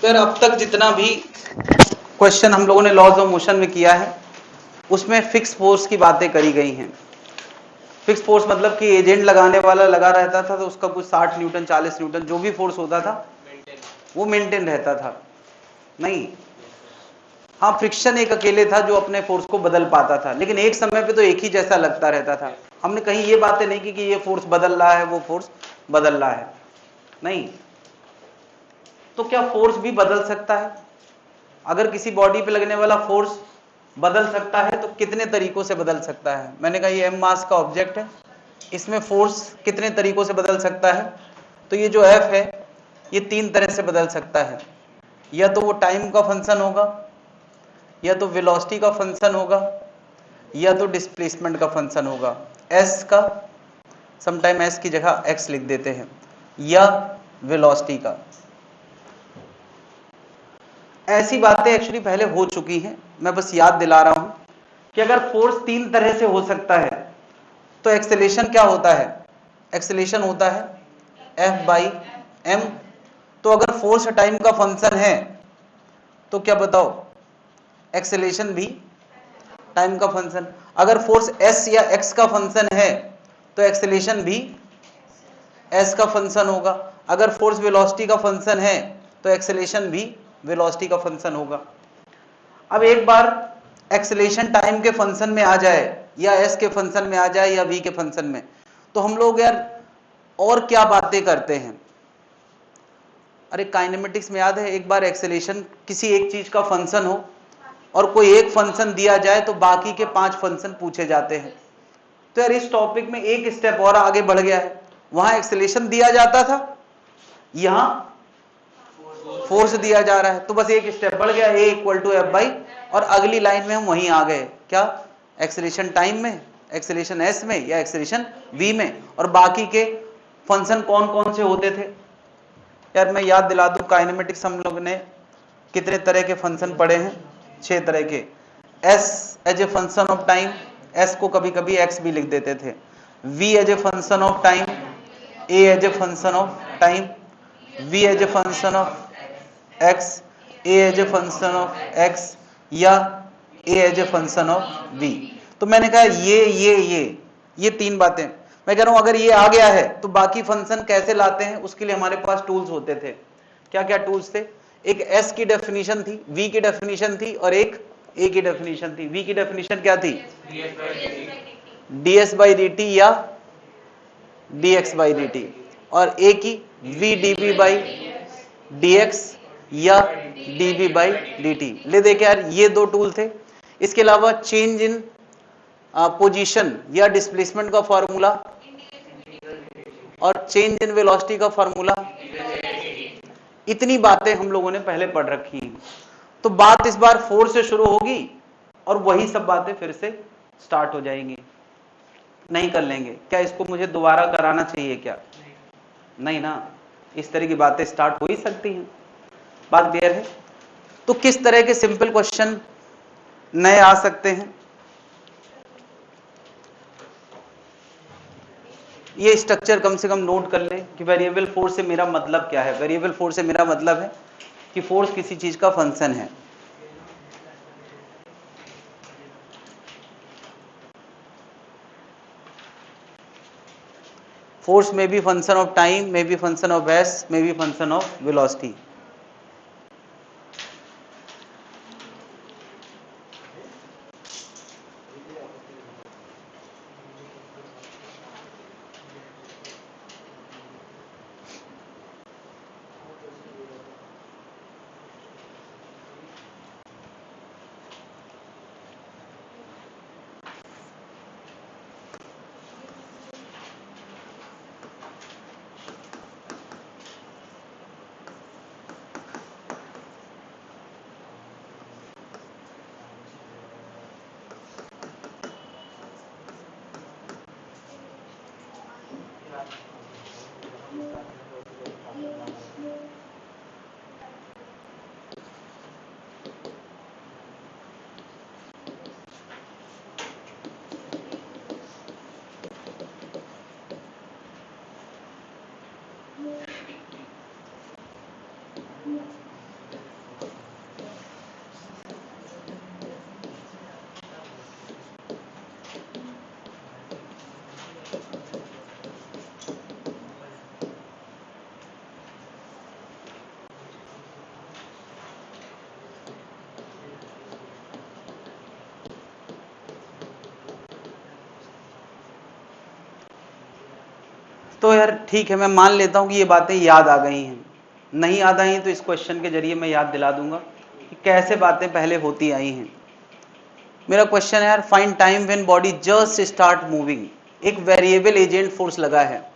तो यार अब तक जितना भी क्वेश्चन हम लोगों ने लॉज ऑफ मोशन में किया है उसमें फिक्स फोर्स की बातें करी गई हैं। फिक्स फोर्स मतलब कि एजेंट लगाने वाला लगा रहता था तो उसका कुछ 60 न्यूटन 40 न्यूटन जो भी फोर्स होता था वो मेंटेन रहता था। नहीं, हाँ फ्रिक्शन एक अकेले था जो अपने फोर्स को बदल पाता था, लेकिन एक समय पे तो एक ही जैसा लगता रहता था। हमने कहीं ये बातें नहीं की कि ये फोर्स बदल रहा है वो फोर्स बदल रहा है, नहीं। तो क्या फोर्स भी बदल सकता है? अगर किसी बॉडी पे लगने वाला फोर्स बदल सकता है तो कितने तरीकों से बदल सकता है? मैंने कहा ये एम मास का ऑब्जेक्ट है, इसमें फोर्स कितने तरीकों से बदल सकता है? तो ये जो एफ है ये 3 तरह से बदल सकता है। या तो वो टाइम का फंक्शन होगा, या तो वेलोसिटी का फंक्शन होगा, या तो डिस्प्लेसमेंट का फंक्शन होगा। एस का समटाइम एस की जगह एक्स लिख देते हैं, या वेलोसिटी का। ऐसी बातें एक्चुअली पहले हो चुकी हैं, मैं बस याद दिला रहा हूं कि अगर फोर्स 3 तरह से हो सकता है तो एक्सेलेरेशन क्या होता है? एक्सेलेरेशन होता है F बाई एम। तो अगर फोर्स टाइम का फंक्शन है तो क्या बताओ, एक्सेलेरेशन भी टाइम का फंक्शन। अगर फोर्स s या x का फंक्शन है तो एक्सेलेरेशन भी s का फंक्शन होगा। अगर फोर्स वेलोसिटी का फंक्शन है तो एक्सेलेरेशन भी वेलोसिटी का फंक्शन होगा। अब एक बार एक्सेलेरेशन टाइम के फंक्शन में आ जाए, या s के फंक्शन में आ जाए, या v के फंक्शन में, तो हम लोग यार और क्या बातें करते हैं। अरे काइनेमेटिक्स में याद है, एक बार एक्सेलेरेशन किसी एक चीज का फंक्शन हो और कोई एक फंक्शन दिया जाए तो बाकी के 5 फंक्शन पूछे जाते हैं। तो यार इस टॉपिक में एक स्टेप और आगे बढ़ गया है। वहां एक्सेलेरेशन दिया जाता था, यहां फोर्स दिया जा रहा है, तो बस एक स्टेप बढ़ गया, a equal to F by, और अगली लाइन में हम वहीं आ गए। क्या? एक्सेलेरेशन टाइम में, एक्सेलेरेशन s में, या एक्सेलेरेशन v में, और बाकी के फंक्शन कौन कौन से होते थे। यार मैं याद दिला दूं, काइनेमेटिक्स हम लोग ने कितने तरह के फंक्शन पढ़े हैं? 6 तरह के। s as a function of time, s को कभी कभी x भी लिख देते थे। v as a function of time, a as a function of time, v as a function of x, a as a function of x, या a as a function of v। तो मैंने कहा ये 3 बातें। मैं कह रहा हूं अगर ये आ गया है तो बाकी फंक्शन कैसे लाते हैं, उसके लिए हमारे पास टूल्स होते थे। क्या क्या टूल्स थे? एक s की डेफिनेशन थी, v की डेफिनेशन थी, और एक a की डेफिनेशन थी। v की डेफिनेशन क्या थी? ds बाई dt या dx बाई dt, और a की v dv बाई dx या dv बाई dt। ले देखे यार, ये 2 टूल थे। इसके अलावा चेंज इन पोजीशन या डिस्प्लेसमेंट का फॉर्मूला, और चेंज इन वेलोसिटी का फॉर्मूला। इतनी बातें हम लोगों ने पहले पढ़ रखी हैं। तो बात इस बार फोर्स से शुरू होगी और वही सब बातें फिर से स्टार्ट हो जाएंगी। नहीं कर लेंगे क्या? इसको मुझे दोबारा कराना चाहिए क्या? नहीं ना, इस तरह की बातें स्टार्ट हो ही सकती हैं। बात क्लियर है? तो किस तरह के सिंपल क्वेश्चन नए आ सकते हैं, ये स्ट्रक्चर कम से कम नोट कर लें कि वेरिएबल फोर्स से मेरा मतलब क्या है। वेरिएबल फोर्स से मेरा मतलब है कि फोर्स किसी चीज का फंक्शन है। फोर्स में बी फंक्शन ऑफ टाइम, में बी फंक्शन ऑफ एस, में बी फंक्शन ऑफ वेलोसिटी। तो यार ठीक है, मैं मान लेता हूं कि ये बातें याद आ गई हैं। नहीं याद आई तो इस क्वेश्चन के जरिए मैं याद दिला दूंगा कि कैसे बातें पहले होती आई हैं। मेरा क्वेश्चन है यार, find time when body just start moving. एक वेरिएबल एजेंट फोर्स लगा है,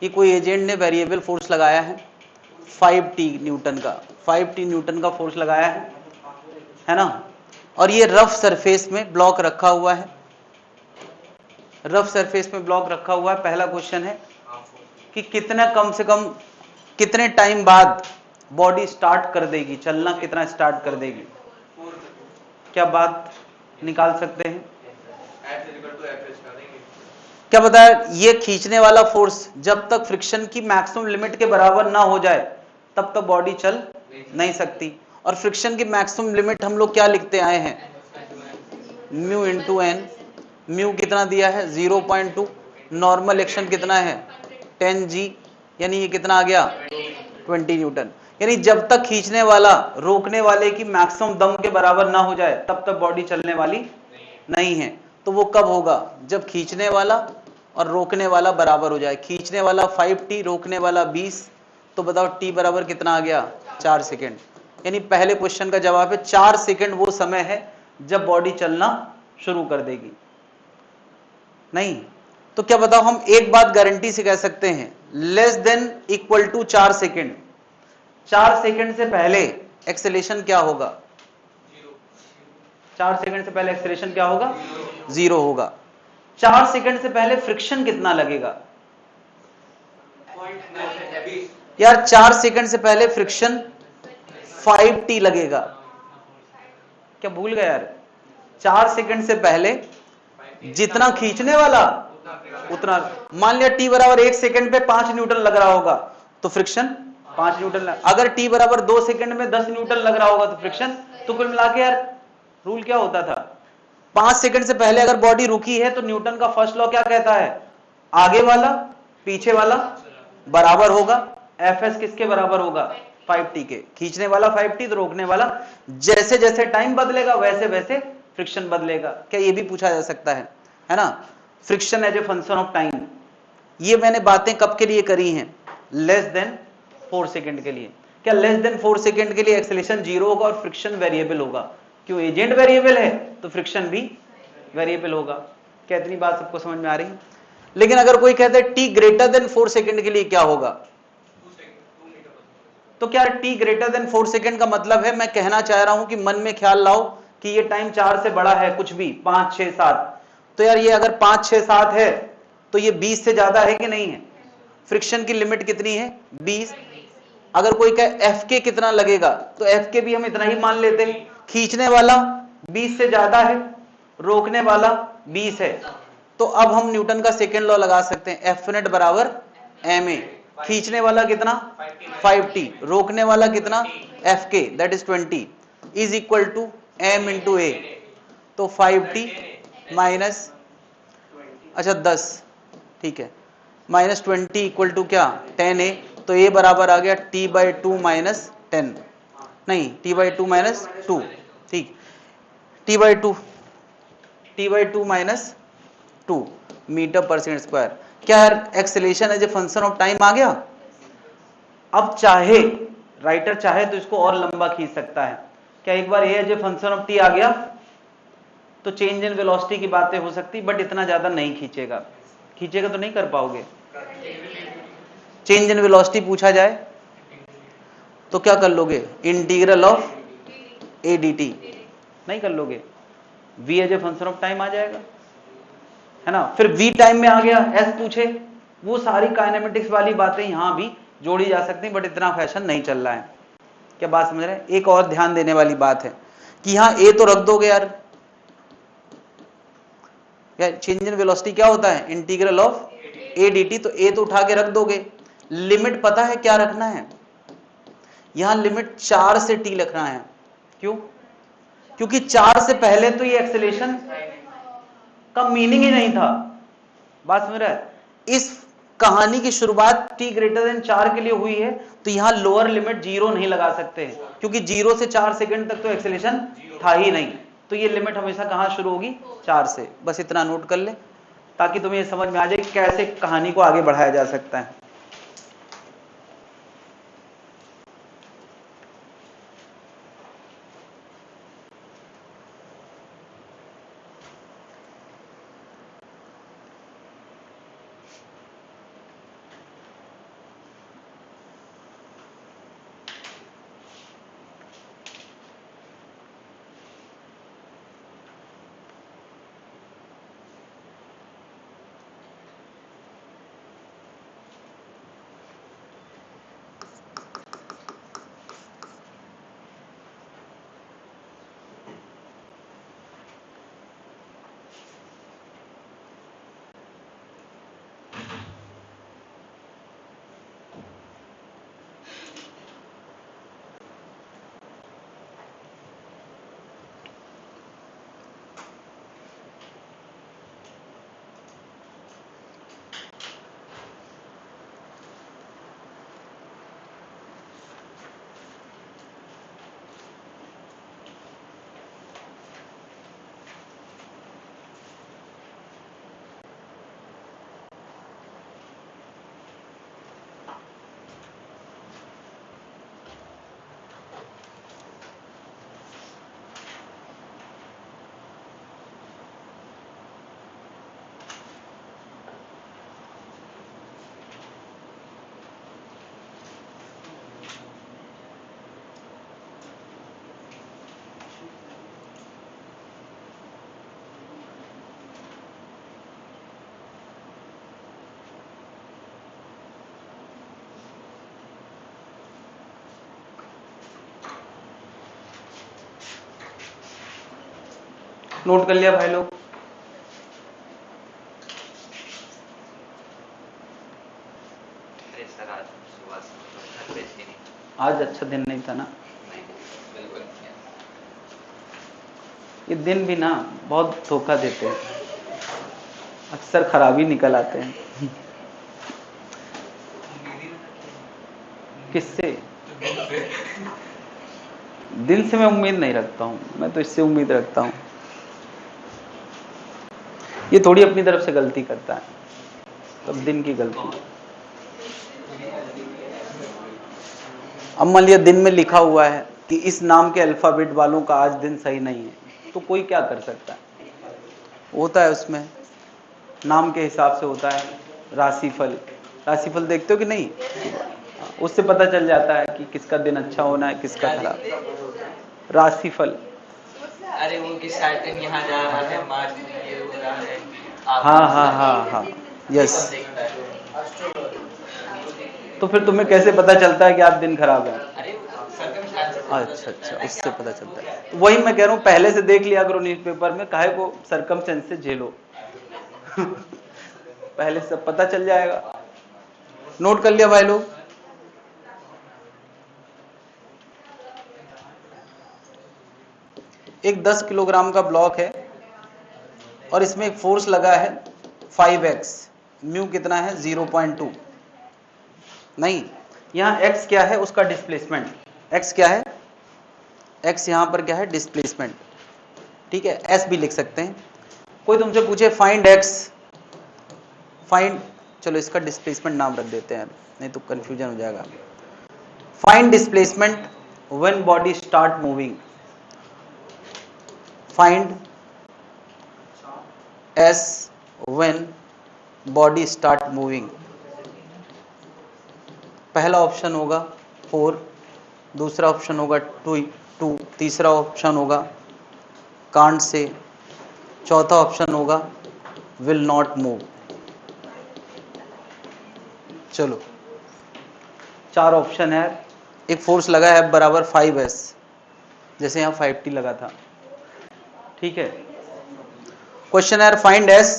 ये कोई एजेंट ने वेरिएबल फोर्स लगाया है 5t न्यूटन का, 5t न्यूटन का फोर्स लगाया है ना। और ये रफ सरफेस में ब्लॉक रखा हुआ है, रफ सरफेस में ब्लॉक रखा हुआ है। पहला क्वेश्चन है कि कितना, कम से कम कितने टाइम बाद बॉडी स्टार्ट कर देगी चलना, कितना स्टार्ट कर देगी? क्या बात निकाल सकते हैं? क्या पता है, ये खींचने वाला फोर्स जब तक फ्रिक्शन की मैक्सिमम लिमिट के बराबर ना हो जाए तब तक बॉडी चल नहीं सकती। और फ्रिक्शन की मैक्सिमम लिमिट हम लोग क्या लिखते आए हैं? Mu into N. म्यू कितना दिया है? 0.2। नॉर्मल एक्शन कितना है? 10g, यानी ये कितना आ गया? 20 न्यूटन। यानी जब तक खींचने वाला रोकने वाले की मैक्सिमम दम के बराबर ना हो जाए तब तक बॉडी चलने वाली नहीं है। तो वो कब होगा? जब खींचने वाला और रोकने वाला बराबर हो जाए। खींचने वाला 5t, रोकने वाला 20। तो बताओ t बराबर कितना आ गया? 4 सेकेंड। यानी पहले क्वेश्चन का जवाब है 4 सेकेंड वो समय है जब बॉडी चलना शुरू कर देगी। नहीं तो क्या बताओ, हम एक बात गारंटी से कह सकते हैं, less than equal to 4 second. 4 second से पहले एक्सेलेरेशन क्या होगा? 4 सेकेंड से पहले एक्सेलेरेशन क्या होगा? 0 होगा। 4 सेकेंड से पहले फ्रिक्शन कितना लगेगा? यार 4 सेकेंड से पहले फ्रिक्शन 5t लगेगा। क्या भूल गए यार? 4 सेकेंड से पहले जितना खींचने वाला उतना, मान लिया t बराबर 1 सेकेंड पे 5 न्यूटन लग रहा होगा तो फ्रिक्शन 5 न्यूटन। अगर t बराबर 2 सेकेंड में 10 न्यूटन लग रहा होगा तो फ्रिक्शन। तो कुल मिला के यार रूल क्या होता था? 5 सेकेंड से पहले अगर बॉडी रुकी है तो न्यूटन का फर्स्ट लॉ क्या कहता है? आगे वाला पीछे वाला बराबर होगा। Fs किसके बराबर होगा? 5t के। खींचने वाला 5t तो रोकने वाला। जैसे जैसे टाइम बदलेगा वैसे वैसे फ्रिक्शन बदलेगा। क्या ये भी पूछा जा सकता है ना? Friction as a function of time. ये मैंने बातें कब के लिए करी हैं? लेस देन 4 सेकेंड के लिए। क्या लेस देन 4 सेकेंड के लिए एक्सेलेरेशन 0 होगा और फ्रिक्शन वेरिएबल होगा? क्यों? एजेंट वेरिएबल है तो फ्रिक्शन भी वेरिएबल होगा। क्या इतनी बात सबको समझ में आ रही है? लेकिन अगर कोई कहता है t ग्रेटर देन 4 सेकेंड के लिए क्या होगा? तो क्या t ग्रेटर देन 4 सेकेंड का मतलब है, मैं कहना चाह रहा हूं कि मन में ख्याल लाओ कि ये टाइम 4 से बड़ा है, कुछ भी 5, 6, 7। तो यार ये अगर 5, 6, 7 है तो ये 20 से ज्यादा है कि नहीं है? फ्रिक्शन की लिमिट कितनी है? 20। अगर कोई कहे Fk कितना लगेगा तो Fk भी हम इतना ही मान लेते हैं। खींचने वाला 20 से ज्यादा है, रोकने वाला 20 है। तो अब हम न्यूटन का सेकेंड लॉ लगा सकते हैं, F नेट बराबर ma। खींचने वाला कितना? 5t। रोकने वाला कितना? Fk that is 20 is equal to m into a। तो 5t माइनस, अच्छा 10, ठीक है, माइनस 20 इक्वल टू क्या? 10a। तो a बराबर आ गया t/2 माइनस 10, नहीं t/2 माइनस 2, ठीक, t/2 माइनस 2 मीटर पर सेकेंड स्क्वायर। क्या acceleration as a function of time आ गया? अब चाहे राइटर चाहे तो इसको और लंबा खींच सकता है। क्या एक बार as a function of T आ गया तो चेंज इन वेलोसिटी की बातें हो सकती, बट इतना ज्यादा नहीं खींचेगा। खींचेगा तो नहीं कर पाओगे। चेंज इन वेलोसिटी पूछा जाए तो क्या कर लोगे? Integral of a D T नहीं कर लोगे। v as a function of time आ जाएगा, है ना। फिर v टाइम में आ गया, s पूछे, वो सारी काइनेमेटिक्स वाली बातें यहां भी जोड़ी जा सकती हैं, बट इतना फैशन नहीं चल रहा है। क्या बात समझ रहे हैं? एक और ध्यान देने वाली बात है कि यहां a तो रख दोगे यार, चेंज इन वेलोसिटी क्या होता है? Integral of a D T. तो a तो उठा के रख दोगे। लिमिट पता है क्या रखना है? यहां लिमिट 4 से t रखना है। क्यों? क्योंकि 4 से पहले तो ये एक्सेलेरेशन का मीनिंग ही नहीं था। बात समझ रहा है? इस कहानी की शुरुआत t ग्रेटर देन 4 के लिए हुई है, तो यहां लोअर लिमिट 0 नहीं लगा सकते, क्योंकि 0 से 4 सेकंड तक तो एक्सेलेरेशन था ही नहीं। तो ये लिमिट हमेशा कहां शुरू होगी? 4 से। बस इतना नोट कर ले। ताकि तुम्हें ये समझ में आ जाए कैसे कहानी को आगे बढ़ाया जा सकता है। नोट कर लिया भाई लोग? आज अच्छा दिन नहीं था ना? ये दिन भी ना बहुत धोखा देते हैं, अक्सर खराबी निकल आते हैं। किससे? दिन से मैं उम्मीद नहीं रखता हूं, मैं तो इससे उम्मीद रखता हूं। ये थोड़ी अपनी तरफ से गलती करता है, तब दिन की गलती। अब मान लिया दिन में लिखा हुआ है कि इस नाम के अल्फाबेट वालों का आज दिन सही नहीं है, तो कोई क्या कर सकता है? होता है उसमें नाम के हिसाब से होता है। राशिफल, राशिफल देखते हो कि नहीं? उससे पता चल जाता है कि किसका दिन अच्छा होना है, किसका खराब। राशिफल। अरे वो कि सैटर्न यहाँ जा रहा है, मार्च में ये हो रहा है। हाँ, यस। तो फिर तुम्हें कैसे पता चलता है कि आज दिन खराब है? अच्छा, उससे पता चलता है। तो वही मैं कह रहा हूँ, पहले से देख लिया करो न्यूज़पेपर में, काहे को सरकमस्टेंस से झेलो। पहले सब पता चल जाएगा। नोट कर लिया भाई लोग? एक 10 किलोग्राम का ब्लॉक है और इसमें एक फोर्स लगा है 5x। म्यू कितना है? 0.2। नहीं, यहाँ x क्या है? उसका डिस्प्लेसमेंट। x क्या है? x यहाँ पर क्या है? डिस्प्लेसमेंट। ठीक है, s भी लिख सकते हैं। कोई तुमसे पूछे फाइंड x, फाइंड, चलो इसका डिस्प्लेसमेंट नाम रख देते हैं, नहीं तो कंफ्यूजन हो जाएगा। Find displacement when body start moving. Find s when body start moving. पहला ऑप्शन होगा 4, दूसरा ऑप्शन होगा 2, तीसरा ऑप्शन होगा कांट से, चौथा ऑप्शन होगा विल नॉट मूव। चलो 4 ऑप्शन है। एक फोर्स लगा है बराबर 5s, जैसे यहाँ 5t लगा था। ठीक है, क्वेश्चन है find s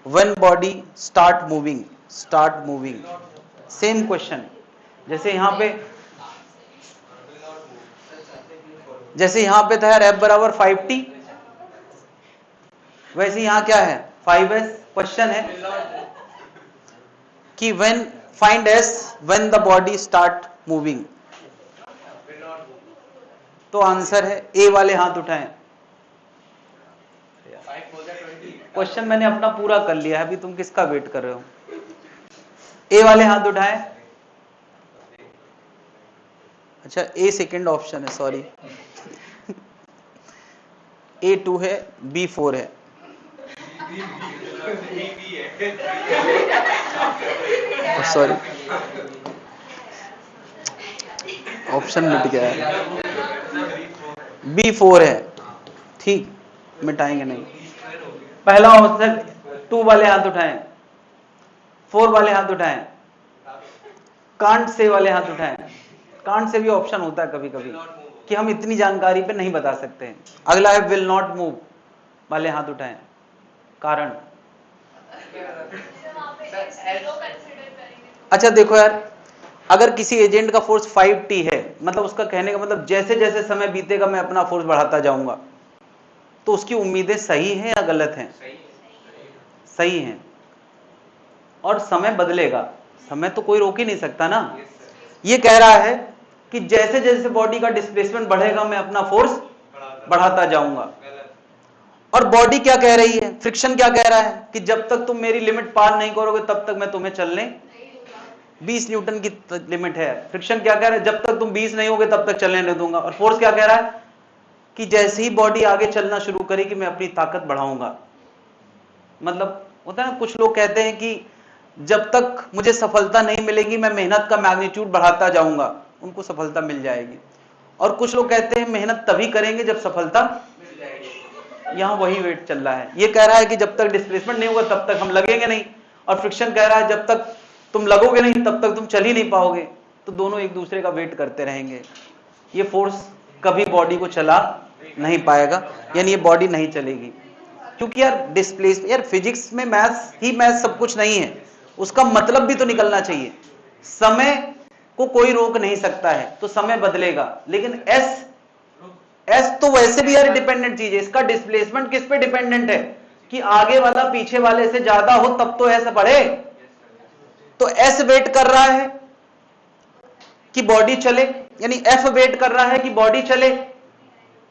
when body start moving. Same question, जैसे यहाँ पे था यार f बराबर 5t, वैसे यहाँ क्या है? 5s। क्वेश्चन है कि when, find s when the body start moving. तो आंसर है ए वाले हाथ उठाएं। क्वेश्चन मैंने अपना पूरा कर लिया है, अभी तुम किसका वेट कर रहे हो? ए वाले हाथ उठाएं। अच्छा, ए सेकंड ऑप्शन है, सॉरी। A2 है, B4 है। सॉरी, ऑप्शन मिट गया है। B4 है, ठीक, मिटाएंगे नहीं। पहला ऑप्शन 2 वाले हाथ उठाएं, 4 वाले हाथ उठाएं, कांट से वाले हाथ उठाएं। कांट से भी ऑप्शन होता है कभी कभी कि हम इतनी जानकारी पे नहीं बता सकते हैं। अगला है विल नॉट मूव वाले हाथ उठाएं। कारण? अच्छा देखो यार, अगर किसी एजेंट का फोर्स 5t है, मतलब उसका कहने का मतलब जैसे जैसे समय बीतेगा मैं अपना फोर्स बढ़ाता जाऊंगा, तो उसकी उम्मीदें सही हैं या गलत हैं? सही हैं। और समय बदलेगा, समय तो कोई रोक ही नहीं सकता ना। ये कह रहा है कि जैसे जैसे बॉडी का डिस्प्लेसमेंट बढ़ेगा मैं अपना फोर्स बढ़ाता जाऊंगा। और बॉडी क्या कह रही है, फ्रिक्शन क्या कह रहा है कि जब तक तुम मेरी लिमिट पार नहीं करोगे तब तक मैं तुम्हें चलने 20 न्यूटन की लिमिट है। फ्रिक्शन क्या कह रहा है, जब तक तुम 20 नहीं होगे तब तक चलने नहीं दूंगा। और फोर्स क्या कह रहा है कि जैसे ही बॉडी आगे चलना शुरू करेगी मैं अपनी ताकत बढ़ाऊंगा। मतलब होता है ना, कुछ लोग कहते हैं कि जब तक मुझे सफलता नहीं मिलेगी मैं मेहनत का मैग्नीट्यूड बढ़ाता जाऊंगा, उनको सफलता मिल जाएगी। और कुछ लोग कहते हैं मेहनत तभी करेंगे जब सफलता मिल जाएगी। यहां वही वेट चल रहा है। ये कह रहा है कि जब तक डिस्प्लेसमेंट नहीं होगा तब तक हम लगेंगे नहीं, और फ्रिक्शन कह रहा है जब तक तुम लगोगे नहीं तब तक तुम चल ही नहीं पाओगे। तो दोनों एक दूसरे का वेट करते रहेंगे। ये फोर्स कभी बॉडी को चला नहीं पाएगा, यानी ये बॉडी नहीं चलेगी। क्योंकि यार डिस्प्लेस, यार फिजिक्स में मैथ्स ही मैथ्स सब कुछ नहीं है, उसका मतलब भी तो निकलना चाहिए। समय को कोई रोक नहीं सकता है, तो समय बदलेगा, लेकिन एस तो वैसे भी यार डिपेंडेंट चीज है। इसका डिस्प्लेसमेंट किस पे डिपेंडेंट है कि आगे वाला पीछे वाले से ज्यादा हो तब तो एस बढ़े। तो एस वेट कर रहा है कि बॉडी चले, यानी एफ वेट कर रहा है कि बॉडी चले,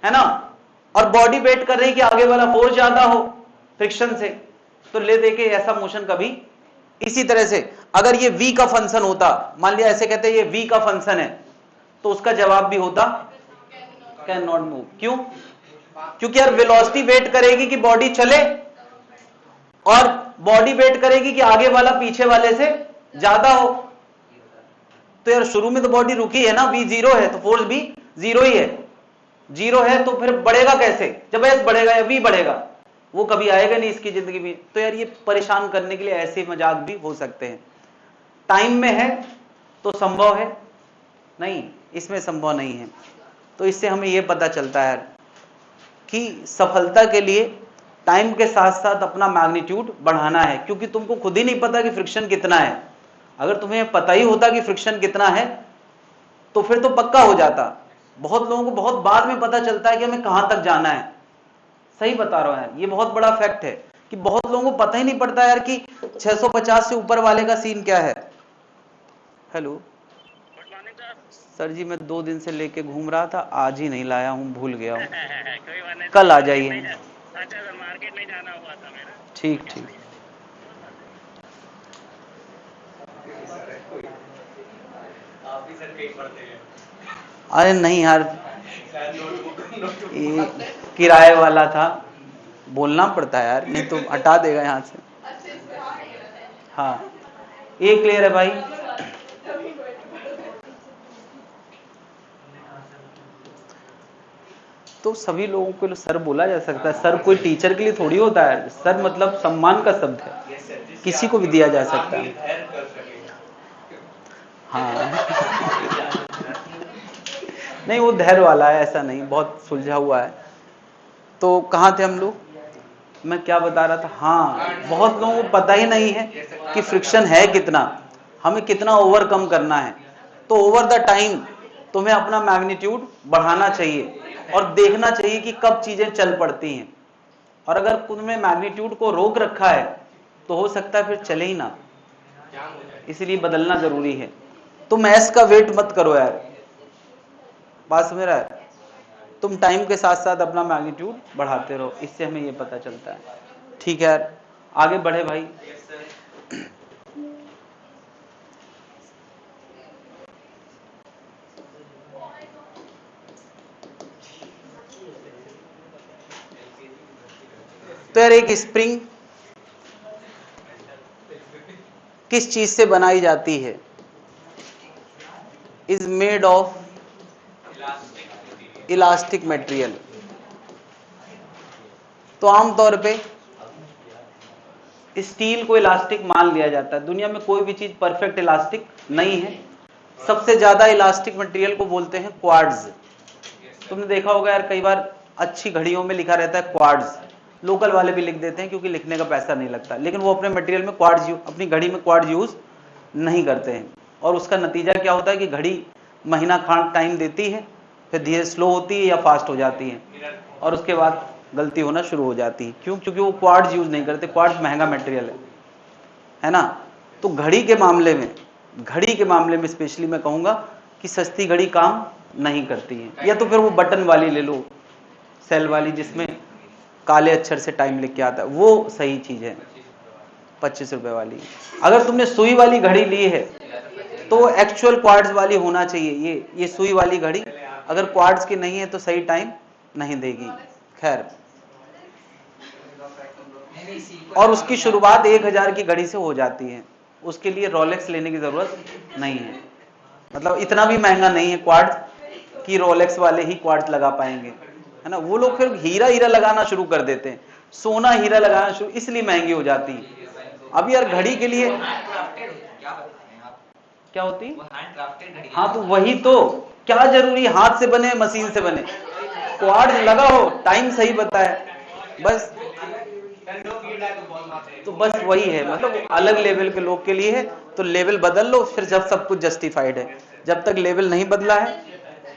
है ना, और बॉडी वेट कर रही है कि आगे वाला फोर्स ज्यादा हो फ्रिक्शन से। तो ले देके ऐसा मोशन कभी, इसी तरह से अगर ये v का फंक्शन होता, मान लिया ऐसे कहते हैं ये v का फंक्शन है, तो उसका जवाब भी होता कैन नॉट मूव। क्यों? क्योंकि यार वेलोसिटी वेट करेगी कि बॉडी चले, और बॉडी वेट करेगी कि आगे वाला पीछे वाले से ज्यादा हो। तो यार शुरू में तो बॉडी रुकी है ना, v 0 है तो फोर्स भी 0 ही है। 0 है तो फिर बढ़ेगा कैसे, जब s बढ़ेगा या v बढ़ेगा, वो कभी आएगा नहीं इसकी जिंदगी में। तो यार ये परेशान करने के लिए ऐसे मजाक भी हो सकते हैं। टाइम में है तो संभव है, नहीं इसमें संभव नहीं है। तो इससे हमें यह पता चलता है कि सफलता के लिए टाइम के साथ साथ अपना मैग्नीट्यूड बढ़ाना है, क्योंकि तुमको खुद ही नहीं पता कि फ्रिक्शन कितना है। अगर तुम्हें पता ही होता कि फ्रिक्शन कितना है तो फिर तो पक्का हो जाता। बहुत लोगों को बहुत बाद में पता चलता है कि हमें कहां तक जाना है। सही बता रहा हूं यार, ये बहुत बड़ा फैक्ट है कि बहुत लोगों को पता ही नहीं पड़ता यार कि 650 से ऊपर वाले का सीन क्या है। हेलो सर जी, मैं 2 दिन से लेके घूम रहा था, आज ही नहीं लाया हूं, भूल गया हूं। कल आ जाइए। मार्केट नहीं जाना हुआ था मेरा। ठीक ठीक। अरे नहीं यार, ये किराए वाला था, बोलना पड़ता है यार, नहीं तो हटा देगा यहाँ से। हाँ, ये क्लियर है भाई। तो सभी लोगों को सर बोला जा सकता है। सर कोई टीचर के लिए थोड़ी होता है, सर मतलब सम्मान का शब्द है, किसी को भी दिया जा सकता है। हाँ नहीं वो धैर्य वाला है, ऐसा नहीं, बहुत सुलझा हुआ है। तो कहाँ थे हम लोग, मैं क्या बता रहा था। हाँ, बहुत लोगों को पता ही नहीं है कि फ्रिक्शन है कितना, हमें कितना ओवरकम करना है। तो ओवर द टाइम तुम्हें अपना मैग्नीट्यूड बढ़ाना चाहिए और देखना चाहिए कि कब चीजें चल पड़ती हैं। और अगर तुमने मैग्नीट्यूड को रोक रखा है तो हो सकता है फिर चले ही ना, इसलिए बदलना जरूरी है। तुम एस का वेट मत करो यार, बात समझ रहा है। तुम टाइम के साथ साथ अपना मैग्नीट्यूड बढ़ाते रहो, इससे हमें ये पता चलता है। ठीक है यार, आगे बढ़े भाई। तो यार एक स्प्रिंग किस चीज से बनाई जाती है? Is made of elastic material. तो आमतौर पे स्टील को इलास्टिक मान लिया जाता है। दुनिया में कोई भी चीज परफेक्ट इलास्टिक नहीं है। सबसे ज्यादा इलास्टिक मटेरियल को बोलते हैं क्वार्ट्ज। तुमने देखा होगा यार, कई बार अच्छी घड़ियों में लिखा रहता है क्वार्ट्ज, लोकल वाले भी लिख देते हैं क्योंकि लिखने का पैसा नहीं लगता, लेकिन वो अपने मटेरियल में क्वार्ट्ज, अपनी घड़ी में क्वार्ट्ज यूज नहीं करते हैं। और उसका नतीजा क्या होता है कि घड़ी महीना खान टाइम देती है, फिर धीरे स्लो होती है या फास्ट हो जाती है, और उसके बाद गलती होना शुरू हो जाती है। क्यों? क्योंकि वो क्वार्ट्ज यूज नहीं करते। क्वार्ट्ज महंगा मटेरियल है ना। तो घड़ी के मामले में स्पेशली मैं कहूंगा कि सस्ती घड़ी काम नहीं करती है। या तो फिर वो बटन वाली ले लो, सेल वाली, जिसमें काले अक्षर से टाइम लिख के आता है, वो सही चीज है, 25 रुपए वाली। अगर तुमने सुई वाली घड़ी ली है तो एक्चुअल क्वार्ट्ज वाली होना चाहिए। ये सुई वाली घड़ी अगर क्वार्ट्ज की नहीं है तो सही टाइम नहीं देगी। खैर, और उसकी शुरुआत 1000 की घड़ी से हो जाती है। उसके लिए रोलेक्स लेने की जरूरत नहीं है, मतलब इतना भी महंगा नहीं है क्वार्ट्ज कि रोलेक्स वाले ही क्वार्ट्ज लगा पाएंगे, है ना। वो लोग फिर हीरा लगाना शुरू कर देते हैं, सोना हीरा लगाना शुरू, इसलिए महंगी हो जाती है। अब यार घड़ी के लिए क्या होती है? हाँ, तो वही तो, क्या जरूरी हाथ से बने मशीन से बने, क्वार्ट्ज लगा हो, टाइम सही बताए, बस। तो बस वही है, मतलब अलग लेवल के लोग के लिए है। तो लेवल बदल लो, फिर जब सब कुछ जस्टिफाइड है। जब तक लेवल नहीं बदला है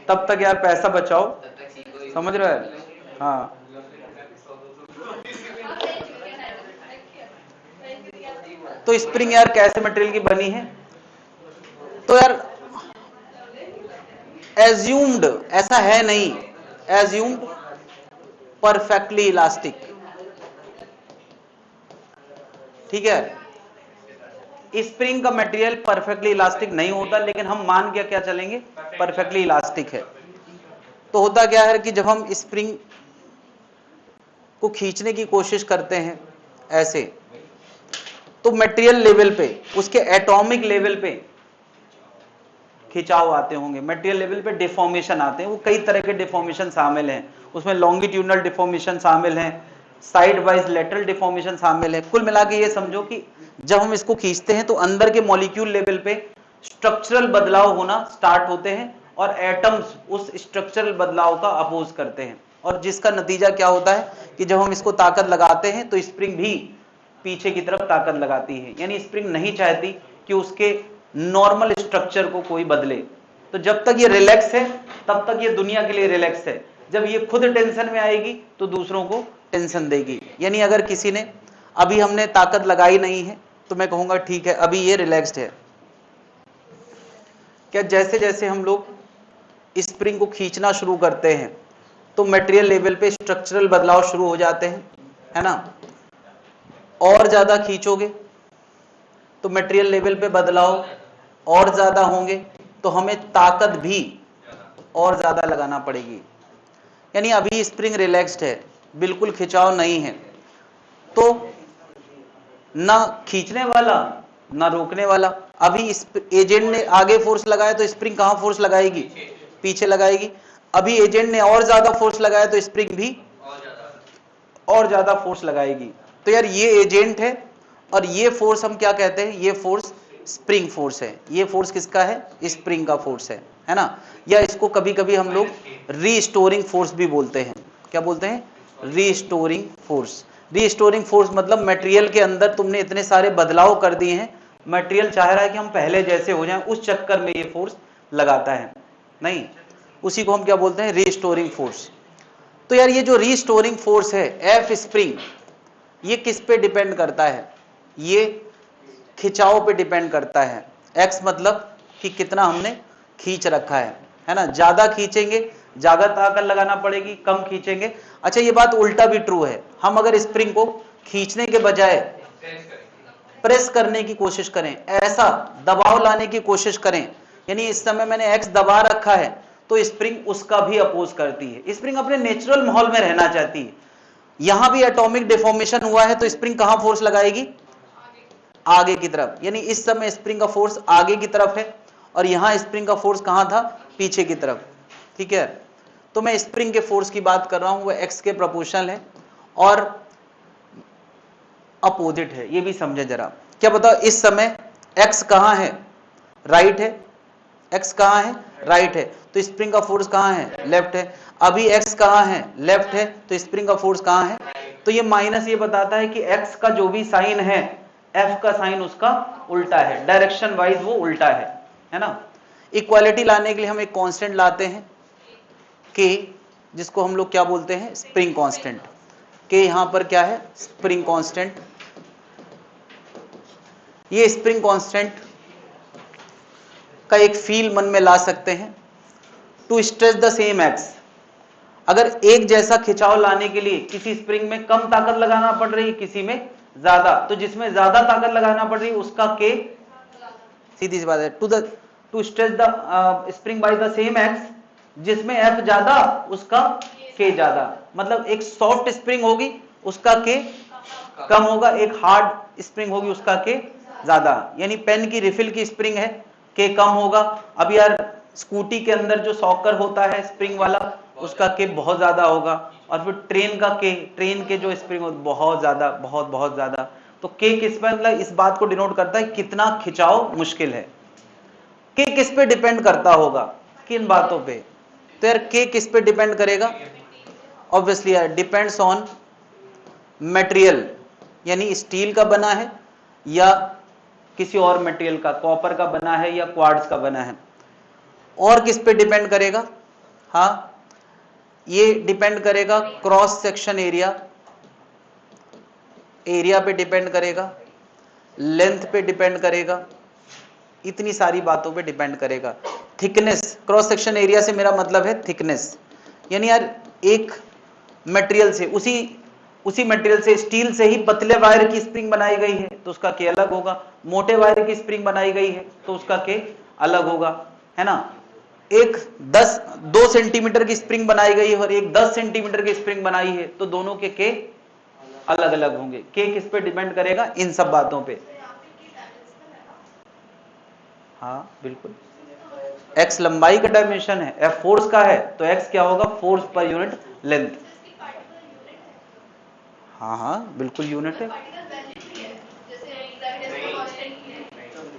तब तक यार पैसा बचाओ, समझ रहे हो? हाँ, तो स्प्रिंग यार कैसे मटेरियल की बनी है? तो यार एज्यूम्ड, ऐसा है नहीं, एज्यूम्ड परफेक्टली इलास्टिक, ठीक है। स्प्रिंग का मटेरियल परफेक्टली इलास्टिक नहीं होता, लेकिन हम मान के क्या चलेंगे, परफेक्टली इलास्टिक है। तो होता क्या है कि जब हम स्प्रिंग को खींचने की कोशिश करते हैं ऐसे, तो मटेरियल लेवल पे, उसके एटॉमिक लेवल पे खिंचाव आते होंगे, मटेरियल लेवल पे डिफॉर्मेशन आते हैं। वो कई तरह के डिफॉर्मेशन शामिल हैं, उसमें लॉन्गिट्यूडनल डिफॉर्मेशन शामिल हैं, साइड वाइज लेटरल डिफॉर्मेशन शामिल है। कुल मिला के ये समझो कि जब हम इसको खींचते हैं तो अंदर के मॉलिक्यूल लेवल पे स्ट्रक्चरल बदलाव होना स्टार्ट होते हैं, और एटम्स उस स्ट्रक्चरल बदलाव का अपोज करते हैं, और जिसका नतीजा क्या होता है कि जब हम इसको ताकत लगाते हैं तो स्प्रिंग भी पीछे की तरफ ताकत लगाती है। यानी स्प्रिंग नहीं चाहती कि उसके नॉर्मल स्ट्रक्चर को कोई बदले। तो जब तक ये रिलैक्स है तब तक ये दुनिया के लिए रिलैक्स है। जब ये खुद टेंशन में आएगी तो दूसरों को टेंशन देगी। यानी अगर किसी ने, अभी हमने ताकत लगाई नहीं है तो मैं कहूंगा ठीक है, अभी ये रिलैक्स्ड है। क्या जैसे जैसे हम लोग स्प्रिंग को खींचना शुरू करते हैं तो मटेरियल लेवल पे स्ट्रक्चरल बदलाव शुरू हो जाते हैं, है ना। और ज्यादा खींचोगे तो मटेरियल लेवल पे बदलाव और ज्यादा होंगे, तो हमें ताकत भी और ज्यादा लगाना पड़ेगी। यानी अभी स्प्रिंग रिलैक्स्ड है, बिल्कुल खिंचाव नहीं है, तो ना खींचने वाला ना रोकने वाला। अभी एजेंट ने आगे फोर्स लगाया तो स्प्रिंग कहां फोर्स लगाएगी, पीछे लगाएगी। अभी एजेंट ने और ज्यादा फोर्स लगाया तो स्प्रिंग भी और ज्यादा फोर्स लगाएगी। तो यार ये एजेंट है, और ये फोर्स हम क्या कहते हैं, ये फोर्स स्प्रिंग फोर्स है। ये फोर्स किसका है, स्प्रिंग का फोर्स है ना। या इसको कभी कभी हम लोग रीस्टोरिंग फोर्स भी बोलते हैं। क्या बोलते हैं, रीस्टोरिंग फोर्स। रीस्टोरिंग फोर्स मतलब मटेरियल के अंदर तुमने इतने सारे बदलाव कर दिए हैं, मटेरियल चाह रहा है कि हम पहले जैसे हो जाएं, उस चक्कर में ये फोर्स लगाता है, नहीं, उसी को हम क्या बोलते हैं, रीस्टोरिंग फोर्स। तो यार ये जो रीस्टोरिंग फोर्स है, एफ स्प्रिंग, ये किस पे डिपेंड करता है, ये खिंचाव पे डिपेंड करता है। एक्स मतलब कि कितना हमने खींच रखा है ना। ज्यादा खींचेंगे ज्यादा ताकत लगाना पड़ेगी, कम खींचेंगे। अच्छा, ये बात उल्टा भी ट्रू है। हम अगर स्प्रिंग को खींचने के बजाय प्रेस करने की कोशिश करें, ऐसा दबाव लाने की कोशिश करें। यानी इस समय मैंने एक्स दबा रखा है तो स्प्रिंग उसका भी अपोज करती है। स्प्रिंग अपने नेचुरल माहौल में रहना चाहती है। यहां भी एटॉमिक डिफॉर्मेशन हुआ है तो स्प्रिंग कहां फोर्स लगाएगी? आगे की तरफ। यानी इस समय स्प्रिंग का फोर्स आगे की तरफ है और यहां स्प्रिंग का फोर्स कहां था? पीछे की तरफ। ठीक है, तो मैं स्प्रिंग के फोर्स की बात कर रहा हूं, वह एक्स के प्रोपोर्शनल है और अपोजिट है। ये भी समझे जरा। क्या बताओ इस समय एक्स कहां है? राइट है। एक्स कहां है? राइट है। तो स्प्रिंग का फोर्स कहां है? लेफ्ट है। अभी एक्स कहां है? लेफ्ट है। तो स्प्रिंग का फोर्स कहां है? तो ये माइनस ये बताता है कि एक्स का जो भी साइन है एफ का साइन उसका उल्टा है, डायरेक्शन वाइज वो उल्टा है ना। इक्वालिटी लाने के लिए हम एक कांस्टेंट लाते हैं के, जिसको हम लोग क्या बोलते हैं? Spring constant. के यहां पर क्या है? Spring constant. ये स्प्रिंग कांस्टेंट का एक फील मन में ला सकते हैं। To stretch the same X, अगर एक जैसा खिंचाव लाने के लिए किसी स्प्रिंग में कम ताकत लगाना पड़ रही है, किसी में ज्यादा, तो जिसमें ज्यादा ताकत लगाना पड़ रही है उसका के, सीधी सी बात है, to stretch the spring by the same X, जिसमें एफ ज्यादा उसका के ज्यादा। मतलब एक सॉफ्ट स्प्रिंग होगी उसका के कम होगा, एक हार्ड स्प्रिंग होगी उसका के ज्यादा। यानी पेन की रिफिल की स्प्रिंग है, के कम होगा। अब यार स्कूटी के अंदर जो सॉकर होता है स्प्रिंग वाला, उसका के बहुत ज्यादा होगा। और फिर ट्रेन के जो स्प्रिंग होता है बहुत ज्यादा, बहुत ज्यादा। तो के किस पे, मतलब इस बात को डिनोट करता है कितना खिंचाव मुश्किल है। के किस पे डिपेंड करता होगा? किन बातों पे? तो यार के किस पे डिपेंड करेगा? ऑब्वियसली यार डिपेंड्स ऑन मटेरियल, यानी स्टील का बना है या किसी और मटेरियल का, कॉपर का बना है या क्वार्ट्ज का बना है। और किस पे डिपेंड करेगा? हाँ, ये डिपेंड करेगा क्रॉस सेक्शन एरिया पे डिपेंड करेगा, लेंथ पे डिपेंड करेगा, इतनी सारी बातों पे डिपेंड करेगा। थिकनेस, क्रॉस सेक्शन एरिया से मेरा मतलब है थिकनेस। यानी यार एक मटेरियल से, उसी मटेरियल से, स्टील से ही पतले वायर की स्प्रिंग बनाई गई है तो उसका के अलग होगा, मोटे वायर की स्प्रिंग बनाई गई है तो उसका के अलग होगा, है ना। एक 2 सेंटीमीटर की स्प्रिंग बनाई गई है और एक 10 सेंटीमीटर की स्प्रिंग बनाई है तो दोनों के अलग अलग होंगे। के किस पे डिपेंड करेगा? इन सब बातों पे। हाँ बिल्कुल, एक्स लंबाई का डायमेंशन है, एफ फोर्स का है, तो एक्स क्या होगा? Force per unit length. हाँ बिल्कुल यूनिट है।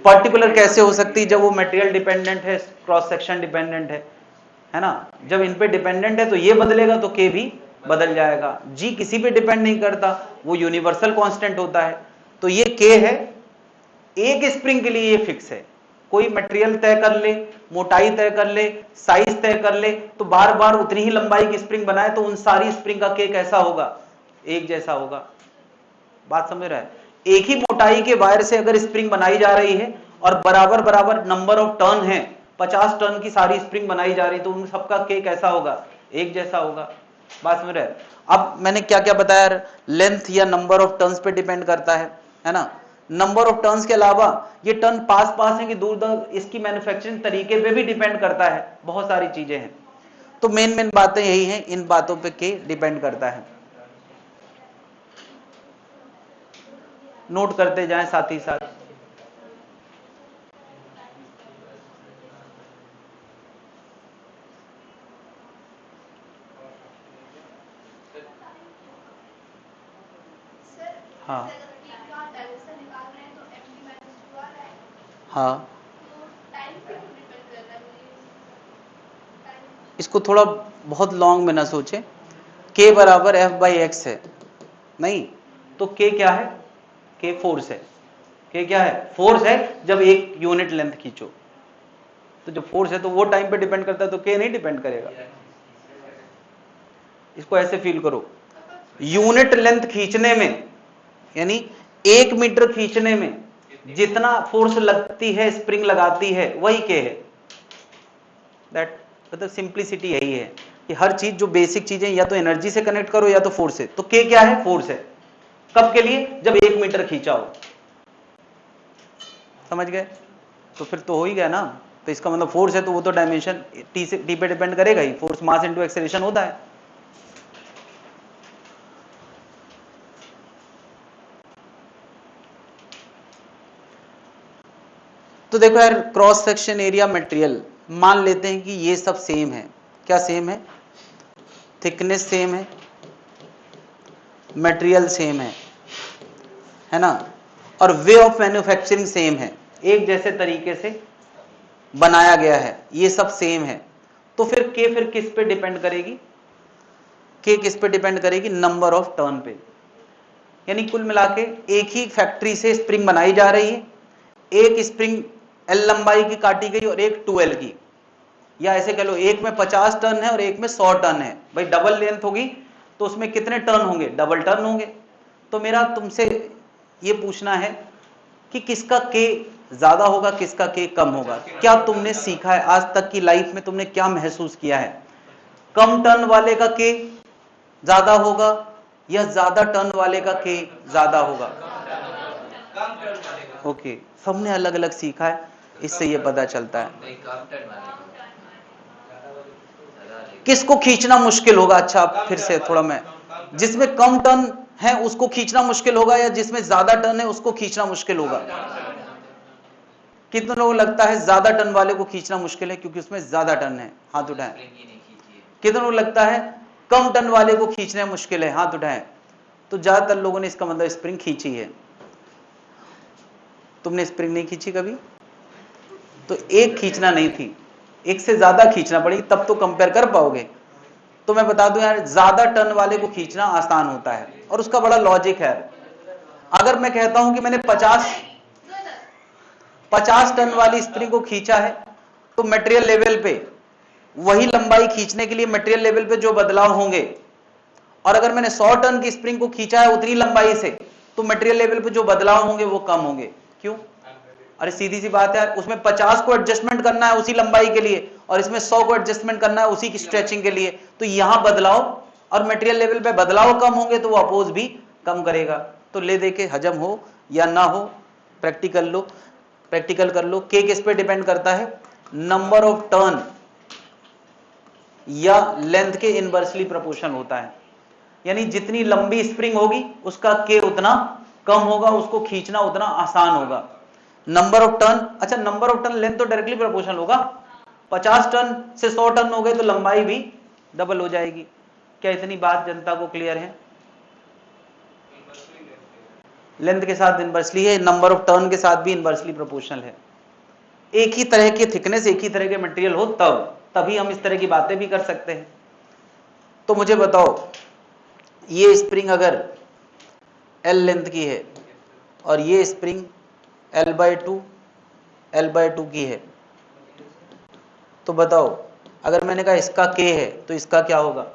पर्टिकुलर कैसे हो सकती है? जब वो मटेरियल डिपेंडेंट है, क्रॉस सेक्शन डिपेंडेंट है ना। जब इन पे डिपेंडेंट है तो ये बदलेगा तो के भी बदल जाएगा। जी किसी पे डिपेंड नहीं करता, वो यूनिवर्सल कांस्टेंट होता है। तो ये के है, एक स्प्रिंग के लिए ये फिक्स है। कोई मटेरियल तय कर ले, मोटाई तय कर ले, साइज तय कर ले, तो बार बार उतनी ही लंबाई की स्प्रिंग बनाए तो उन सारी स्प्रिंग का के कैसा होगा? एक जैसा होगा। बात समझ रहा है? एक ही मोटाई के वायर से अगर स्प्रिंग बनाई जा रही है और बराबर बराबर नंबर ऑफ टर्न है, 50 टर्न की सारी स्प्रिंग बनाई जा रही है, तो उन सबका के कैसा होगा? एक जैसा होगा। बात समझ रहे हैं? अब मैंने क्या क्या बताया? लेंथ या नंबर ऑफ टर्न्स पे डिपेंड करता है ना। नंबर ऑफ टर्न्स के अलावा ये टर्न पास पास है कि दूर दूर, इसकी मैन्युफैक्चरिंग तरीके पे भी डिपेंड करता है। बहुत सारी चीजें हैं। तो मेन बातें यही हैं, इन बातों पे के डिपेंड करता है। नोट करते जाएं साथ ही साथ। हाँ हाँ, इसको थोड़ा बहुत लॉन्ग में ना सोचें। के बराबर एफ बाई एक्स है नहीं, तो के क्या है? के फोर्स है। के क्या है? फोर्स है। जब एक यूनिट लेंथ खींचो तो जब फोर्स है तो वो टाइम पे डिपेंड करता है, तो के नहीं डिपेंड करेगा। इसको ऐसे फील करो, यूनिट लेंथ खींचने में, यानी 1 मीटर खींचने में जितना फोर्स लगती है, स्प्रिंग लगाती है, वही के है। दैट मतलब सिंप्लिसिटी यही है कि हर चीज जो बेसिक चीजें या तो एनर्जी से कनेक्ट करो या तो फोर्स से। तो के क्या है? फोर्स है। कब के लिए? जब 1 मीटर खींचा हो। समझ गए? तो फिर तो हो ही गया ना। तो इसका मतलब फोर्स है तो वो तो डायमेंशन टी पे डिपेंड करेगा ही। फोर्स मास इनटू एक्सेलरेशन होता है। तो देखो यार, क्रॉस सेक्शन एरिया मटेरियल, मान लेते हैं कि ये सब सेम है। क्या सेम है? थिकनेस सेम है, मटेरियल सेम है ना, और वे ऑफ मैन्युफैक्चरिंग सेम है, एक जैसे तरीके से बनाया गया है, ये सब सेम है। तो फिर के फिर किस पे डिपेंड करेगी? के किस पे डिपेंड करेगी? नंबर ऑफ टर्न पे। यानी कुल मिला के एक ही फैक्ट्री से स्प्रिंग बनाई जा रही है, एक स्प्रिंग L लंबाई की काटी गई और एक 2L की, या ऐसे कह लो एक में 50 टर्न है और एक में 100 टर्न है। भाई डबल लेंथ होगी तो उसमें कितने टर्न होंगे? डबल टर्न होंगे। तो मेरा तुमसे ये पूछना है कि किसका के ज्यादा होगा, किसका के कम होगा। क्या तुमने सीखा है आज तक की लाइफ में? तुमने क्या महसूस किया है? कम टर्न वाले का के ज्यादा होगा या ज्यादा टर्न वाले का के ज्यादा होगा? ओके, सबने अलग अलग सीखा है, इससे ये पता चलता है किसको खींचना मुश्किल होगा। अच्छा फिर से थोड़ा मैं, जिसमें कम टर्न है उसको खींचना मुश्किल होगा या जिसमें ज्यादा टर्न है उसको खींचना मुश्किल होगा? कितने लोगों को लगता है ज्यादा टर्न वाले को खींचना मुश्किल है क्योंकि उसमें ज्यादा टर्न है? हाथ उठाएं। कितने लोगों को लगता है कम टर्न वाले को खींचना मुश्किल है? हाथ उठाएं। तो ज्यादातर लोगों ने इसका मतलब स्प्रिंग खींची है। तुमने स्प्रिंग नहीं खींची कभी? तो एक खींचना नहीं थी, एक से ज्यादा खींचना पड़ेगी, तब तो कंपेयर कर पाओगे। तो मैं बता दूं यार, ज्यादा टर्न वाले को खींचना आसान होता है और उसका बड़ा लॉजिक है। अगर मैं कहता हूं कि मैंने 50 टन वाली स्प्रिंग को खींचा है, तो मटेरियल लेवल पे वही लंबाई खींचने के लिए मटेरियल लेवल पे जो बदलाव होंगे, और अगर मैंने 100 टन की स्प्रिंग को खींचा है उतनी लंबाई से, तो मटेरियल लेवल पे जो बदलाव होंगे वो कम होंगे। क्यों? अरे सीधी सी बात है, उसमें 50 को एडजस्टमेंट करना है उसी लंबाई के लिए और इसमें 100 को एडजस्टमेंट करना है उसी की स्ट्रेचिंग के लिए, तो यहां बदलाव और मटेरियल लेवल पे बदलाव कम होंगे तो वो अपोज भी कम करेगा। तो ले दे के हजम हो या ना हो, प्रैक्टिकल कर लो। के किस पे डिपेंड करता है? नंबर ऑफ टर्न या लेंथ के इनवर्सली प्रोपोर्शनल होता है। यानी जितनी लंबी स्प्रिंग होगी उसका के उतना कम होगा, उसको खींचना उतना आसान होगा। नंबर ऑफ टर्न, अच्छा नंबर ऑफ टर्न लेंथ तो डायरेक्टली प्रोपोर्शनल होगा। 50 टन से 100 टन हो गए तो लंबाई भी डबल हो जाएगी। क्या इतनी बात जनता को क्लियर है? लेंथ के साथ इनवर्सली है, नंबर ऑफ टर्न के साथ भी इनवर्सली प्रोपोर्शनल है। एक ही तरह की थिकनेस, एक ही तरह के मटेरियल हो तभी हम इस तरह की बातें भी कर सकते हैं। तो मुझे बताओ, ये स्प्रिंग अगर L लेंथ की है और ये स्प्रिंग L/2 की है, तो बताओ अगर मैंने कहा इसका K है तो इसका क्या होगा?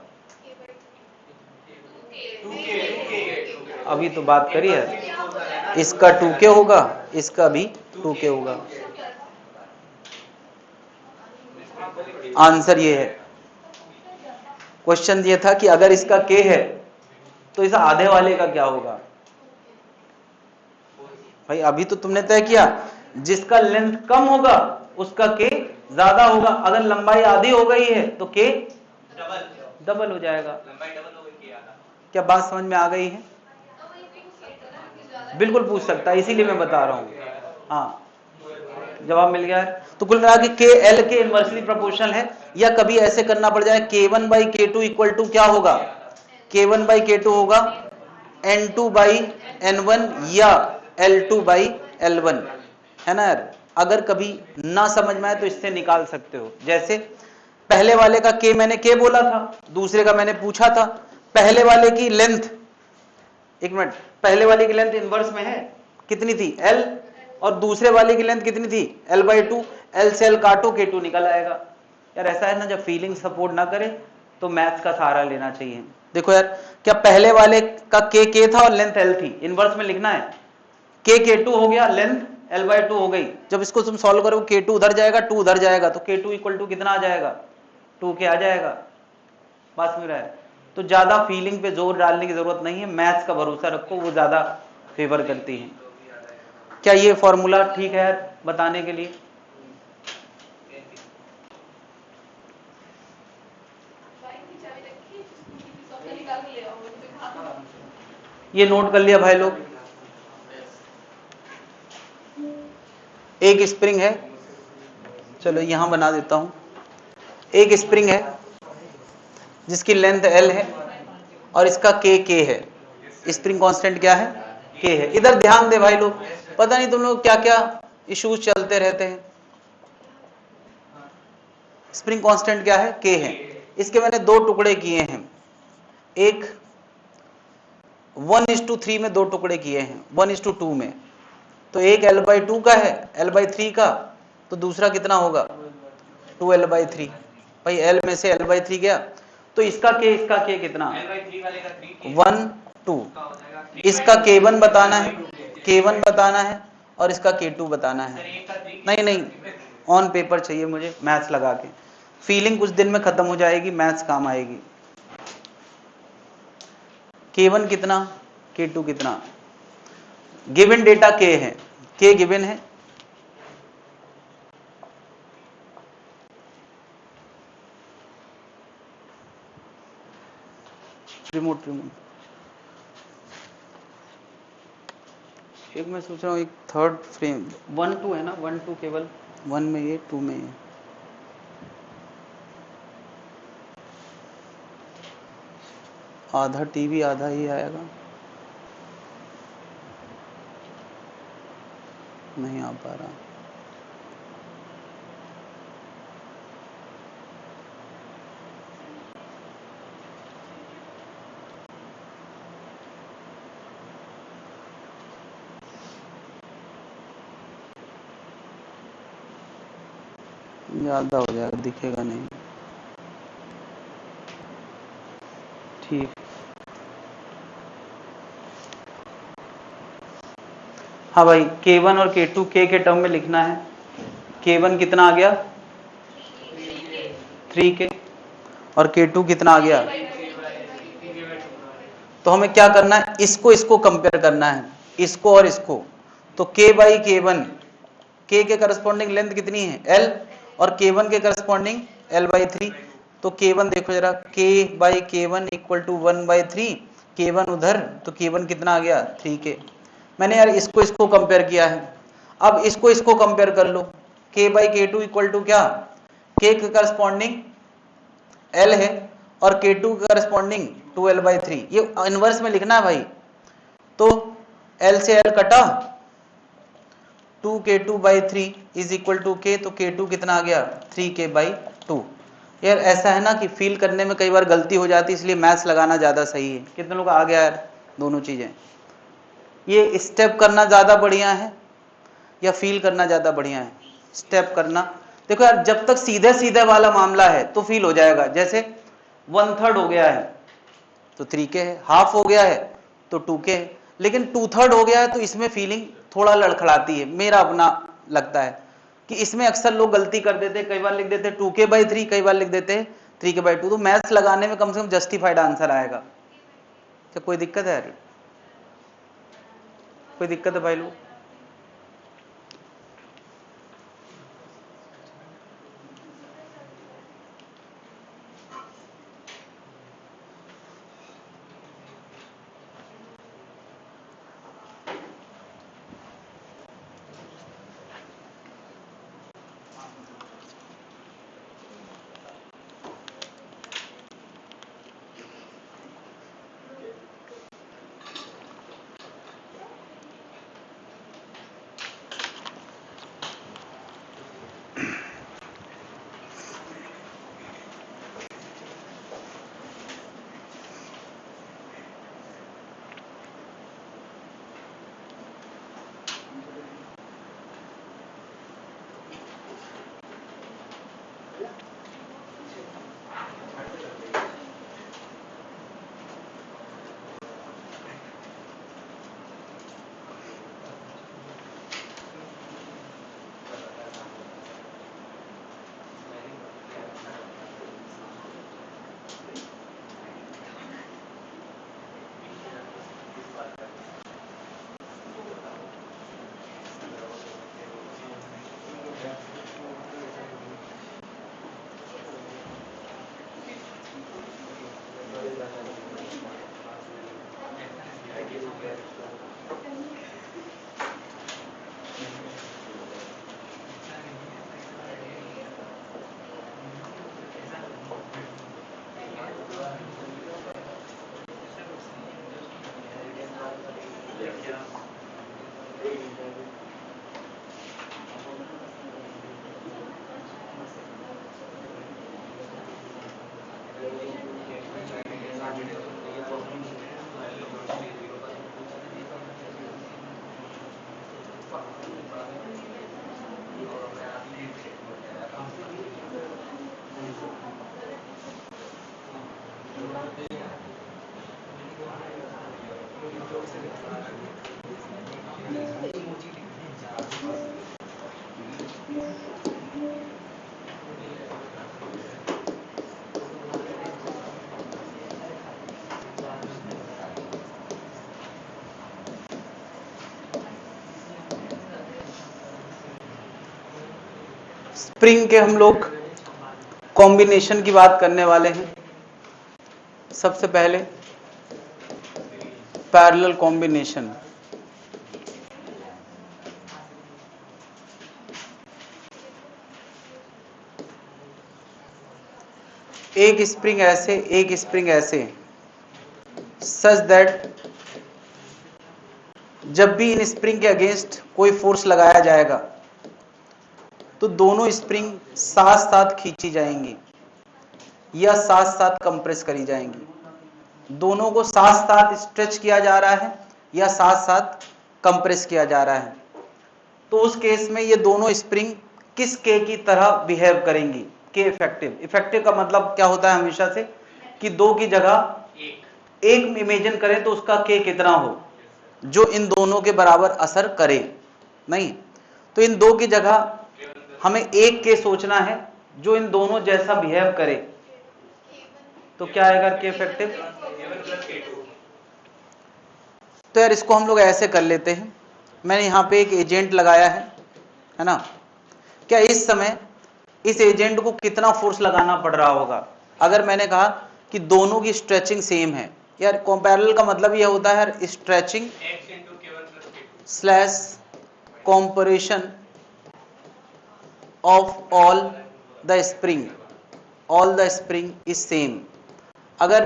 अभी तो बात करी है, इसका 2K होगा, इसका भी 2K होगा। आंसर ये है। क्वेश्चन ये था कि अगर इसका K है तो इस आधे वाले का क्या होगा? भाई अभी तो तुमने तय किया जिसका लेंथ कम होगा उसका के ज्यादा होगा। अगर लंबाई आधी हो गई है तो के डबल हो जाएगा। क्या बात समझ में आ गई है? बिल्कुल पूछ सकता है, इसीलिए मैं बता रहा हूं। हाँ, जवाब मिल गया है। तो कुल मिला के के एल के इनवर्सली प्रोपोर्शनल है, या कभी ऐसे करना पड़ जाए K1/K2 इक्वल टू क्या होगा? K1/K2 होगा N2/N1 या L2/L1, है ना यार। अगर कभी ना समझ में आए तो इससे निकाल सकते हो। जैसे पहले वाले का K मैंने K बोला था, दूसरे का मैंने पूछा था। पहले वाले की लेंथ, एक मिनट, पहले वाले की लेंथ इनवर्स में है कितनी थी? L, और दूसरे वाले की लेंथ कितनी थी? L/2। L से L काटो, K2 निकल आएगा। यार ऐसा है ना, जब फीलिंग सपोर्ट ना करे तो मैथ्स का सहारा लेना चाहिए। देखो यार, क्या पहले वाले का K था और लेंथ L थी, इनवर्स में लिखना है। K2 हो गया, लेंथ L/2 हो गई। जब इसको तुम सॉल्व करो K2 उधर जाएगा, 2 उधर जाएगा, तो K2 इक्वल टू कितना आ जाएगा? 2K आ जाएगा। बात समझ रहा है? तो ज्यादा फीलिंग पे जोर डालने की जरूरत नहीं है, मैथ्स का भरोसा रखो, वो ज्यादा फेवर करती है। क्या ये फॉर्मूला ठीक है बताने के लिए? ये नोट कर लिया भाई लोग? एक स्प्रिंग है, चलो यहां बना देता हूं। एक स्प्रिंग है जिसकी लेंथ L है और इसका K है। स्प्रिंग कांस्टेंट क्या है? K है। इधर ध्यान दे भाई लोग, पता नहीं तुम लोग क्या क्या इश्यूज चलते रहते हैं। स्प्रिंग कांस्टेंट क्या है? K है। इसके मैंने दो टुकड़े किए हैं, एक 1:3 में दो टुकड़े किए हैं, 1:2 में। तो एक L/2 का है, L/3 का, तो दूसरा कितना होगा? 2L/3। भाई L में से L/3 गया, तो इसका K कितना? 1 2। इसका K1 बताना है, K1 बताना है और इसका K2 बताना है। नहीं, ऑन पेपर चाहिए मुझे, मैथ्स लगा के। फीलिंग कुछ दिन में खत्म हो जाएगी, मैथ्स काम आएगी। K1 कितना, K2 कितना? गिवन डेटा K है, K गिवन है, रिमोट। एक मैं सोच रहा हूँ एक थर्ड फ्रेम 1 2 है ना, 1 2 केवल 1 में ये 2 में ये। आधा टीवी आधा ही आएगा, नहीं आ पा रहा। ज्यादा हो जाएगा, दिखेगा नहीं। ठीक, हाँ भाई K1 और K2 K के टर्म में लिखना है। K1 कितना आ गया? 3K। और K2 कितना आ गया? तो हमें क्या करना है, इसको कंपेयर करना है, इसको और इसको। तो K/K1, K के करस्पॉन्डिंग लेंथ कितनी है? L, और K1 के करस्पॉन्डिंग L/3। तो K1 देखो जरा, K/K1 इक्वल टू 1/3। K1 उधर, तो K1 कितना आ गया? 3K। मैंने यार इसको कंपेयर किया है, अब इसको कंपेयर कर लो। K/K2 इक्वल टू क्या? K के करस्पॉन्डिंग L है और K2 के करस्पॉन्डिंग 2L/3। ये इनवर्स में लिखना है भाई। तो L से L कटा, 2K2/3 is equal to K, तो K2 कितना आ गया? 3K/2। यार ऐसा है ना कि फील करने में कई बार गलती हो जाती है, इसलिए मैथ्स लगाना ज्यादा सही है। कितने लोग आ गया यार दोनों चीजें? ये स्टेप करना ज्यादा बढ़िया है या फील करना ज्यादा बढ़िया है? स्टेप करना। देखो यार, जब तक सीधे सीधे वाला मामला है तो फील हो जाएगा। जैसे 1/3 हो गया है तो 3K है, हाफ हो गया है तो 2K है, लेकिन 2/3 हो गया है तो इसमें फीलिंग थोड़ा लड़खड़ाती है। मेरा अपना लगता है कि इसमें अक्सर लोग गलती कर देते हैं, कई बार लिख देते हैं 2K/3, कई बार लिख देते हैं 3K/2। तो मैथ्स लगाने में कम से कम जस्टिफाइड आंसर आएगा। क्या कोई दिक्कत है यार? कोई दिक्कत है भाई लोग? स्प्रिंग के हम लोग कॉम्बिनेशन की बात करने वाले हैं। सबसे पहले पैरेलल कॉम्बिनेशन। एक स्प्रिंग ऐसे, एक स्प्रिंग ऐसे, सच दैट जब भी इन स्प्रिंग के अगेंस्ट कोई फोर्स लगाया जाएगा तो दोनों स्प्रिंग साथ साथ खींची जाएंगी या साथ साथ कंप्रेस करी जाएंगी। दोनों को साथ साथ स्ट्रेच किया जा रहा है या साथ साथ कंप्रेस किया जा रहा है। तो उस केस में ये दोनों स्प्रिंग किस के की तरह बिहेव करेंगी? के इफेक्टिव। इफेक्टिव का मतलब क्या होता है हमेशा से कि दो की जगह एक इमेजिन करें तो उसका के कितना हो जो इन दोनों के बराबर असर करे। नहीं, तो इन दो की जगह हमें एक के सोचना है जो इन दोनों जैसा बिहेव करे। तो क्या आएगा के इफेक्टिव? तो यार इसको हम लोग ऐसे कर लेते हैं। मैंने यहां पे एक एजेंट लगाया है ना। क्या इस समय इस एजेंट को कितना फोर्स लगाना पड़ रहा होगा? अगर मैंने कहा कि दोनों की स्ट्रेचिंग सेम है, यार पैरेलल का मतलब यह होता है यार stretching slash comparison of all the spring is same. अगर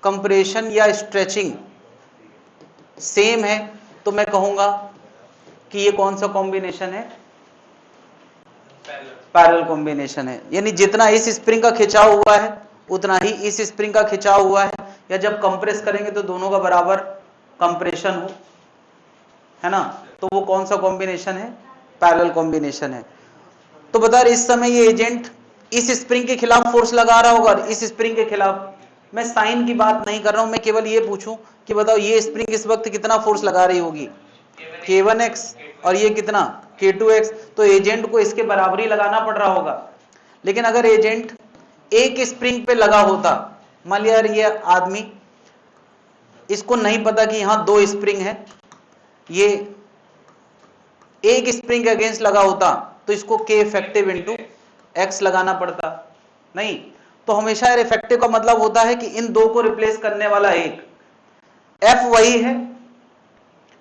कंप्रेशन या स्ट्रेचिंग सेम है तो मैं कहूंगा कि ये कौन सा कॉम्बिनेशन है? पैरेलल कॉम्बिनेशन है। यानी जितना इस स्प्रिंग का खिंचाव हुआ है उतना ही इस स्प्रिंग का खिंचाव हुआ है, या जब कंप्रेस करेंगे तो दोनों का बराबर कंप्रेशन हो, है ना। तो वो कौन सा कॉम्बिनेशन है? पैरेलल कॉम्बिनेशन है। तो बता इस समय ये एजेंट इस स्प्रिंग के खिलाफ फोर्स लगा रहा होगा और इस स्प्रिंग के खिलाफ। मैं साइन की बात नहीं कर रहा हूं, मैं केवल ये पूछूं कि बताओ ये स्प्रिंग इस वक्त कितना फोर्स लगा रही होगी? K1x और ये कितना? K2x। तो एजेंट को इसके बराबर ही लगाना पड़ रहा होगा। लेकिन अगर एजेंट एक स्प्रिंग पे लगा होता, मान लिया ये आदमी इसको नहीं पता कि यहां दो स्प्रिंग है, ये एक स्प्रिंग के अगेंस्ट लगा होता तो इसको K इफेक्टिव इंटू एक्स लगाना पड़ता। नहीं, तो हमेशा यार इफेक्टिव का मतलब होता है कि इन दो को रिप्लेस करने वाला एक। F वही है,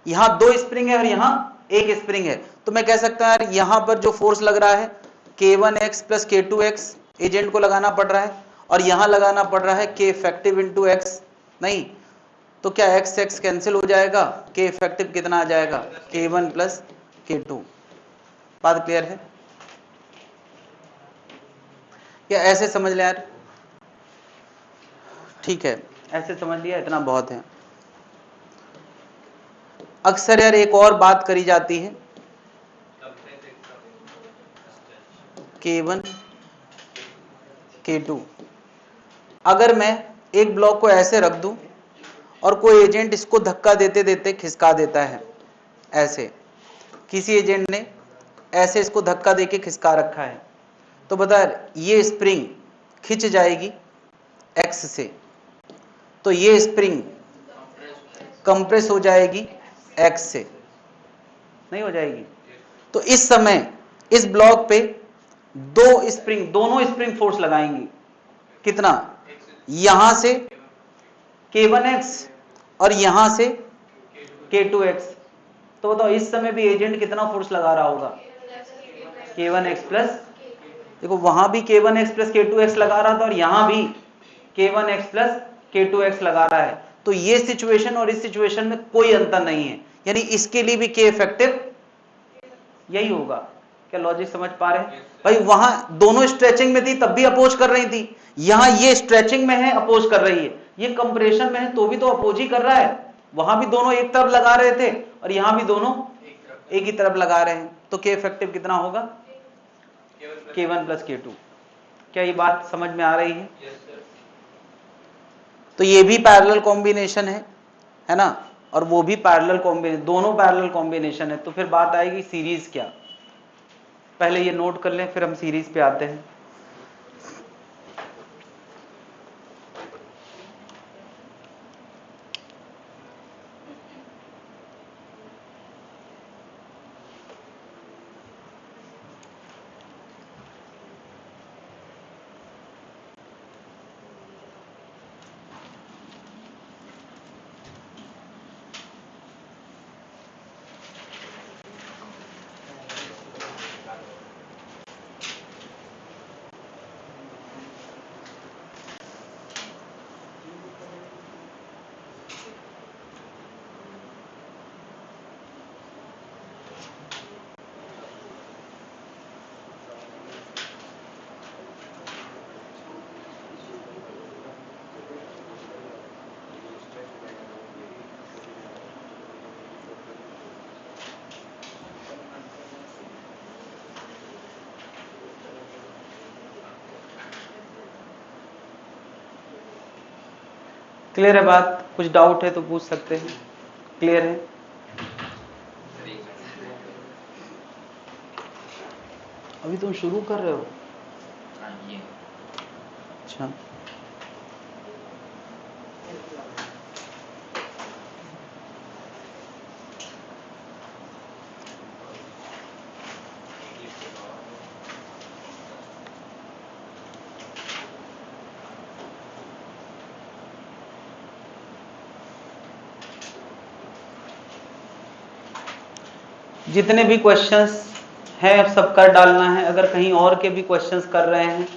यहां दो स्प्रिंग है और यहां एक स्प्रिंग है, तो मैं कह सकता हूं यार यहां पर जो फोर्स लग रहा है K1x प्लस K2x एजेंट को लगाना पड़ रहा है और यहां लगाना पड़ रहा है K इफेक्टिव इंटू एक्स। नहीं, तो क्या एक्स एक्स कैंसिल हो जाएगा? K इफेक्टिव कितना आ जाएगा? K1 plus K2। बात क्लियर है? या ऐसे समझ ले यार? ठीक है, ऐसे समझ लिया, इतना बहुत है। अक्सर यार एक और बात करी जाती है, K1 K2। अगर मैं एक ब्लॉक को ऐसे रख दूं और कोई एजेंट इसको धक्का देते देते खिसका देता है, ऐसे किसी एजेंट ने ऐसे इसको धक्का देके खिसका रखा है, तो बता ये स्प्रिंग खिंच जाएगी एक्स से, तो ये स्प्रिंग कंप्रेस हो जाएगी एक्स से, नहीं हो जाएगी। तो इस समय इस ब्लॉक पे दोनों स्प्रिंग फोर्स लगाएंगी। कितना? यहां से K1x और यहां से K2x। तो बताओ इस समय भी एजेंट कितना फोर्स लगा रहा होगा? K1x प्लस, देखो वहां भी K1x प्लस K2x लगा रहा था और यहां भी K1x प्लस K2x लगा रहा है। तो ये सिचुएशन और इस सिचुएशन में कोई अंतर नहीं है, यानी इसके लिए भी के इफेक्टिव यही होगा। क्या लॉजिक समझ पा रहे हैं भाई? वहां दोनों स्ट्रेचिंग में थी तब भी अपोज कर रही थी, यहां ये स्ट्रेचिंग में है अपोज कर रही है, ये कंप्रेशन में है तो भी तो अपोज ही कर रहा है। वहां भी दोनों एक तरफ लगा रहे थे और यहां भी दोनों एक ही तरफ लगा रहे हैं, तो के इफेक्टिव कितना होगा? K1 plus K2। क्या ये बात समझ में आ रही है? तो ये भी पैरेलल कॉम्बिनेशन है ना, और वो भी पैरेलल कॉम्बिनेशन, दोनों पैरेलल कॉम्बिनेशन है। तो फिर बात आएगी सीरीज क्या। पहले ये नोट कर लें, फिर हम सीरीज पे आते हैं। क्लियर है बात? कुछ डाउट है तो पूछ सकते हैं। क्लियर है? अभी तुम शुरू कर रहे हो? अच्छा, जितने भी क्वेश्चंस हैं सब कर डालना है। अगर कहीं और के भी क्वेश्चंस कर रहे हैं,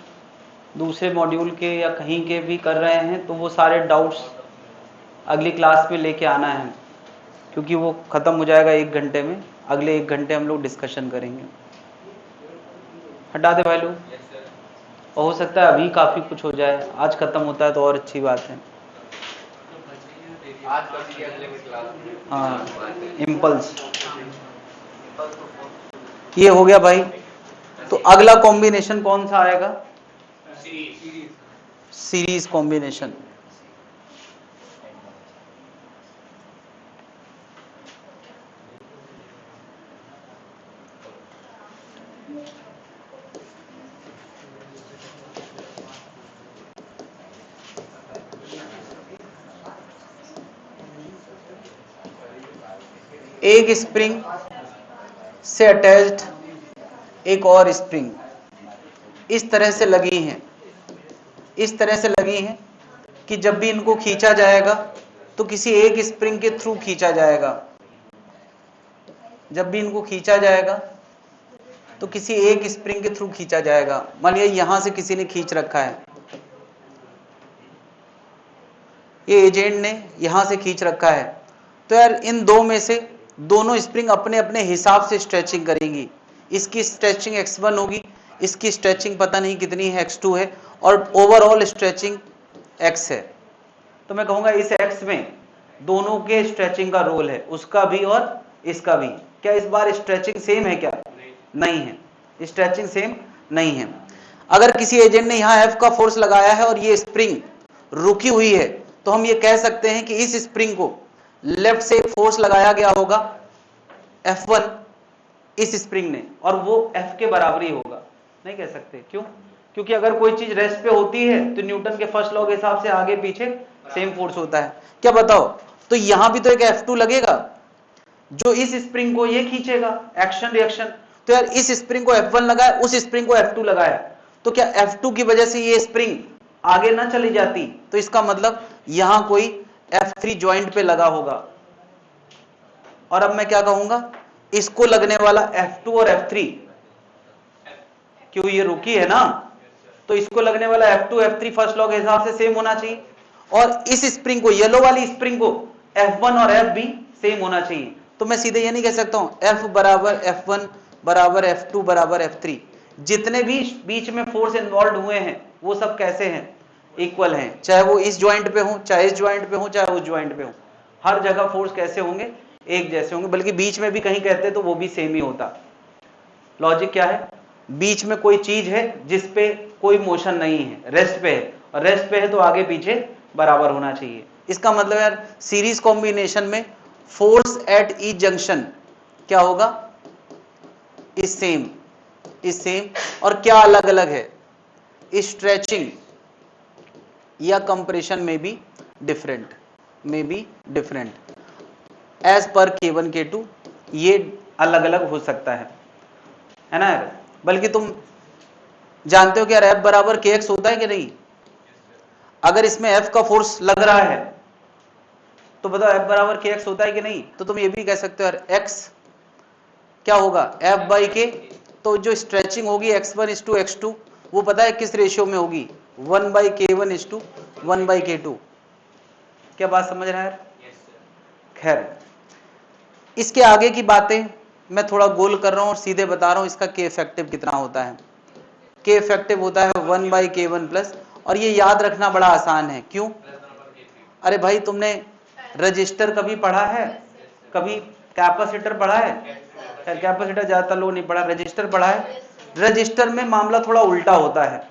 दूसरे मॉड्यूल के या कहीं के भी कर रहे हैं, तो वो सारे डाउट्स अगली क्लास में लेके आना है, क्योंकि वो खत्म हो जाएगा 1 घंटे में। अगले 1 घंटे हम लोग डिस्कशन करेंगे। हटा दे भाई लोग, और हो सकता है अभी काफी कुछ हो जाए, आज खत्म होता है तो और अच्छी बात है। हाँ, इम्पल्स ये हो गया भाई। तो अगला कॉम्बिनेशन कौन सा आएगा? Series combination. एक स्प्रिंग से अटैच्ड एक और स्प्रिंग इस तरह से लगी हैं, इस तरह से लगी हैं कि जब भी इनको खींचा जाएगा तो किसी एक स्प्रिंग के थ्रू खींचा जाएगा। जब भी इनको खींचा जाएगा तो किसी एक स्प्रिंग के थ्रू खींचा जाएगा। मान लिया यहां से किसी ने खींच रखा है, ये एजेंट ने यहां से खींच रखा है, तो यार इन दो में से दोनों स्प्रिंग अपने अपने हिसाब से स्ट्रेचिंग करेंगी। इसकी स्ट्रेचिंग x1 होगी, इसकी स्ट्रेचिंग पता नहीं कितनी है, x2 है, और ओवरऑल स्ट्रेचिंग x है। तो मैं कहूंगा इस x में दोनों के स्ट्रेचिंग का रोल है, उसका भी और इसका भी। क्या इस बार स्ट्रेचिंग सेम है? क्या नहीं है, स्ट्रेचिंग सेम नहीं है। अगर किसी एजेंट ने यहां F का फोर्स लगाया है और ये स्प्रिंग रुकी हुई है, तो हम ये कह सकते हैं कि इस स्प्रिंग को लेफ्ट से एक फोर्स लगाया गया होगा F1 इस स्प्रिंग ने, और वो F के बराबर ही होगा। नहीं कह सकते, क्यों? क्योंकि अगर कोई चीज रेस्ट पे होती है तो न्यूटन के फर्स्ट लॉ के हिसाब से आगे पीछे सेम फोर्स होता है। क्या बताओ? तो यहां भी तो एक F2 लगेगा जो इस स्प्रिंग को ये खींचेगा, एक्शन रिएक्शन। तो यार इस स्प्रिंग को F1 लगाया, उस स्प्रिंग को F2 लगाया, तो क्या F2 की वजह से ये स्प्रिंग आगे ना चली जाती? तो इसका मतलब यहां कोई F3 ज्वाइंट पे लगा होगा। और अब मैं क्या कहूंगा, इसको लगने वाला F2 और F3, क्यों ये रुकी है ना, तो इसको लगने वाला F2 F3 फर्स्ट लॉ के हिसाब से सेम होना चाहिए। और इस स्प्रिंग को, येलो वाली स्प्रिंग को F1 और F भी सेम होना चाहिए। तो मैं सीधे ये नहीं कह सकता हूं F बराबर F1 बराबर F2 बराबर F3। जितने भी बीच में फोर्स इन्वॉल्व हुए हैं वो सब कैसे हैं, इक्वल हैं, चाहे वो इस ज्वाइंट पे हो, चाहे इस ज्वाइंट पे हो, चाहे उस ज्वाइंट पे हो, हर जगह फोर्स कैसे होंगे, एक जैसे होंगे, बल्कि बीच में भी कहीं कहते तो वो भी सेम ही होता। लॉजिक क्या है, बीच में कोई चीज है जिसपे कोई मोशन नहीं है, रेस्ट पे है, और रेस्ट पे है तो आगे पीछे बराबर होना चाहिए। इसका मतलब यार सीरीज कॉम्बिनेशन में फोर्स एट ईच जंक्शन क्या होगा, इज सेम, इज सेम। और क्या अलग अलग है, स्ट्रेचिंग या कंप्रेशन में भी डिफरेंट, में भी different as per K1 K2, ये अलग अलग हो सकता है ना यार। बल्कि तुम जानते हो कि यार F बराबर KX होता है कि नहीं, अगर इसमें F का फोर्स लग रहा है तो बताओ F बराबर KX होता है कि नहीं। तो तुम ये भी कह सकते हो यार X क्या होगा F बाई K, तो जो स्ट्रेचिंग होगी X1:X2 वो पता है किस रेशियो में होगी, 1/K1:1/K2। क्या बात समझ रहा है। खैर इसके आगे की बातें मैं थोड़ा गोल कर रहा हूं और सीधे बता रहा हूं इसका K इफेक्टिव कितना होता है। K इफेक्टिव होता है 1/K1 प्लस, और ये याद रखना बड़ा आसान है। क्यों, अरे भाई तुमने रजिस्टर कभी पढ़ा है, कभी कैपेसिटर पढ़ा है, खैर कैपेसिटर ज्यादातर लोग नहीं पढ़ा, रजिस्टर पढ़ा है। रजिस्टर में मामला थोड़ा उल्टा होता है,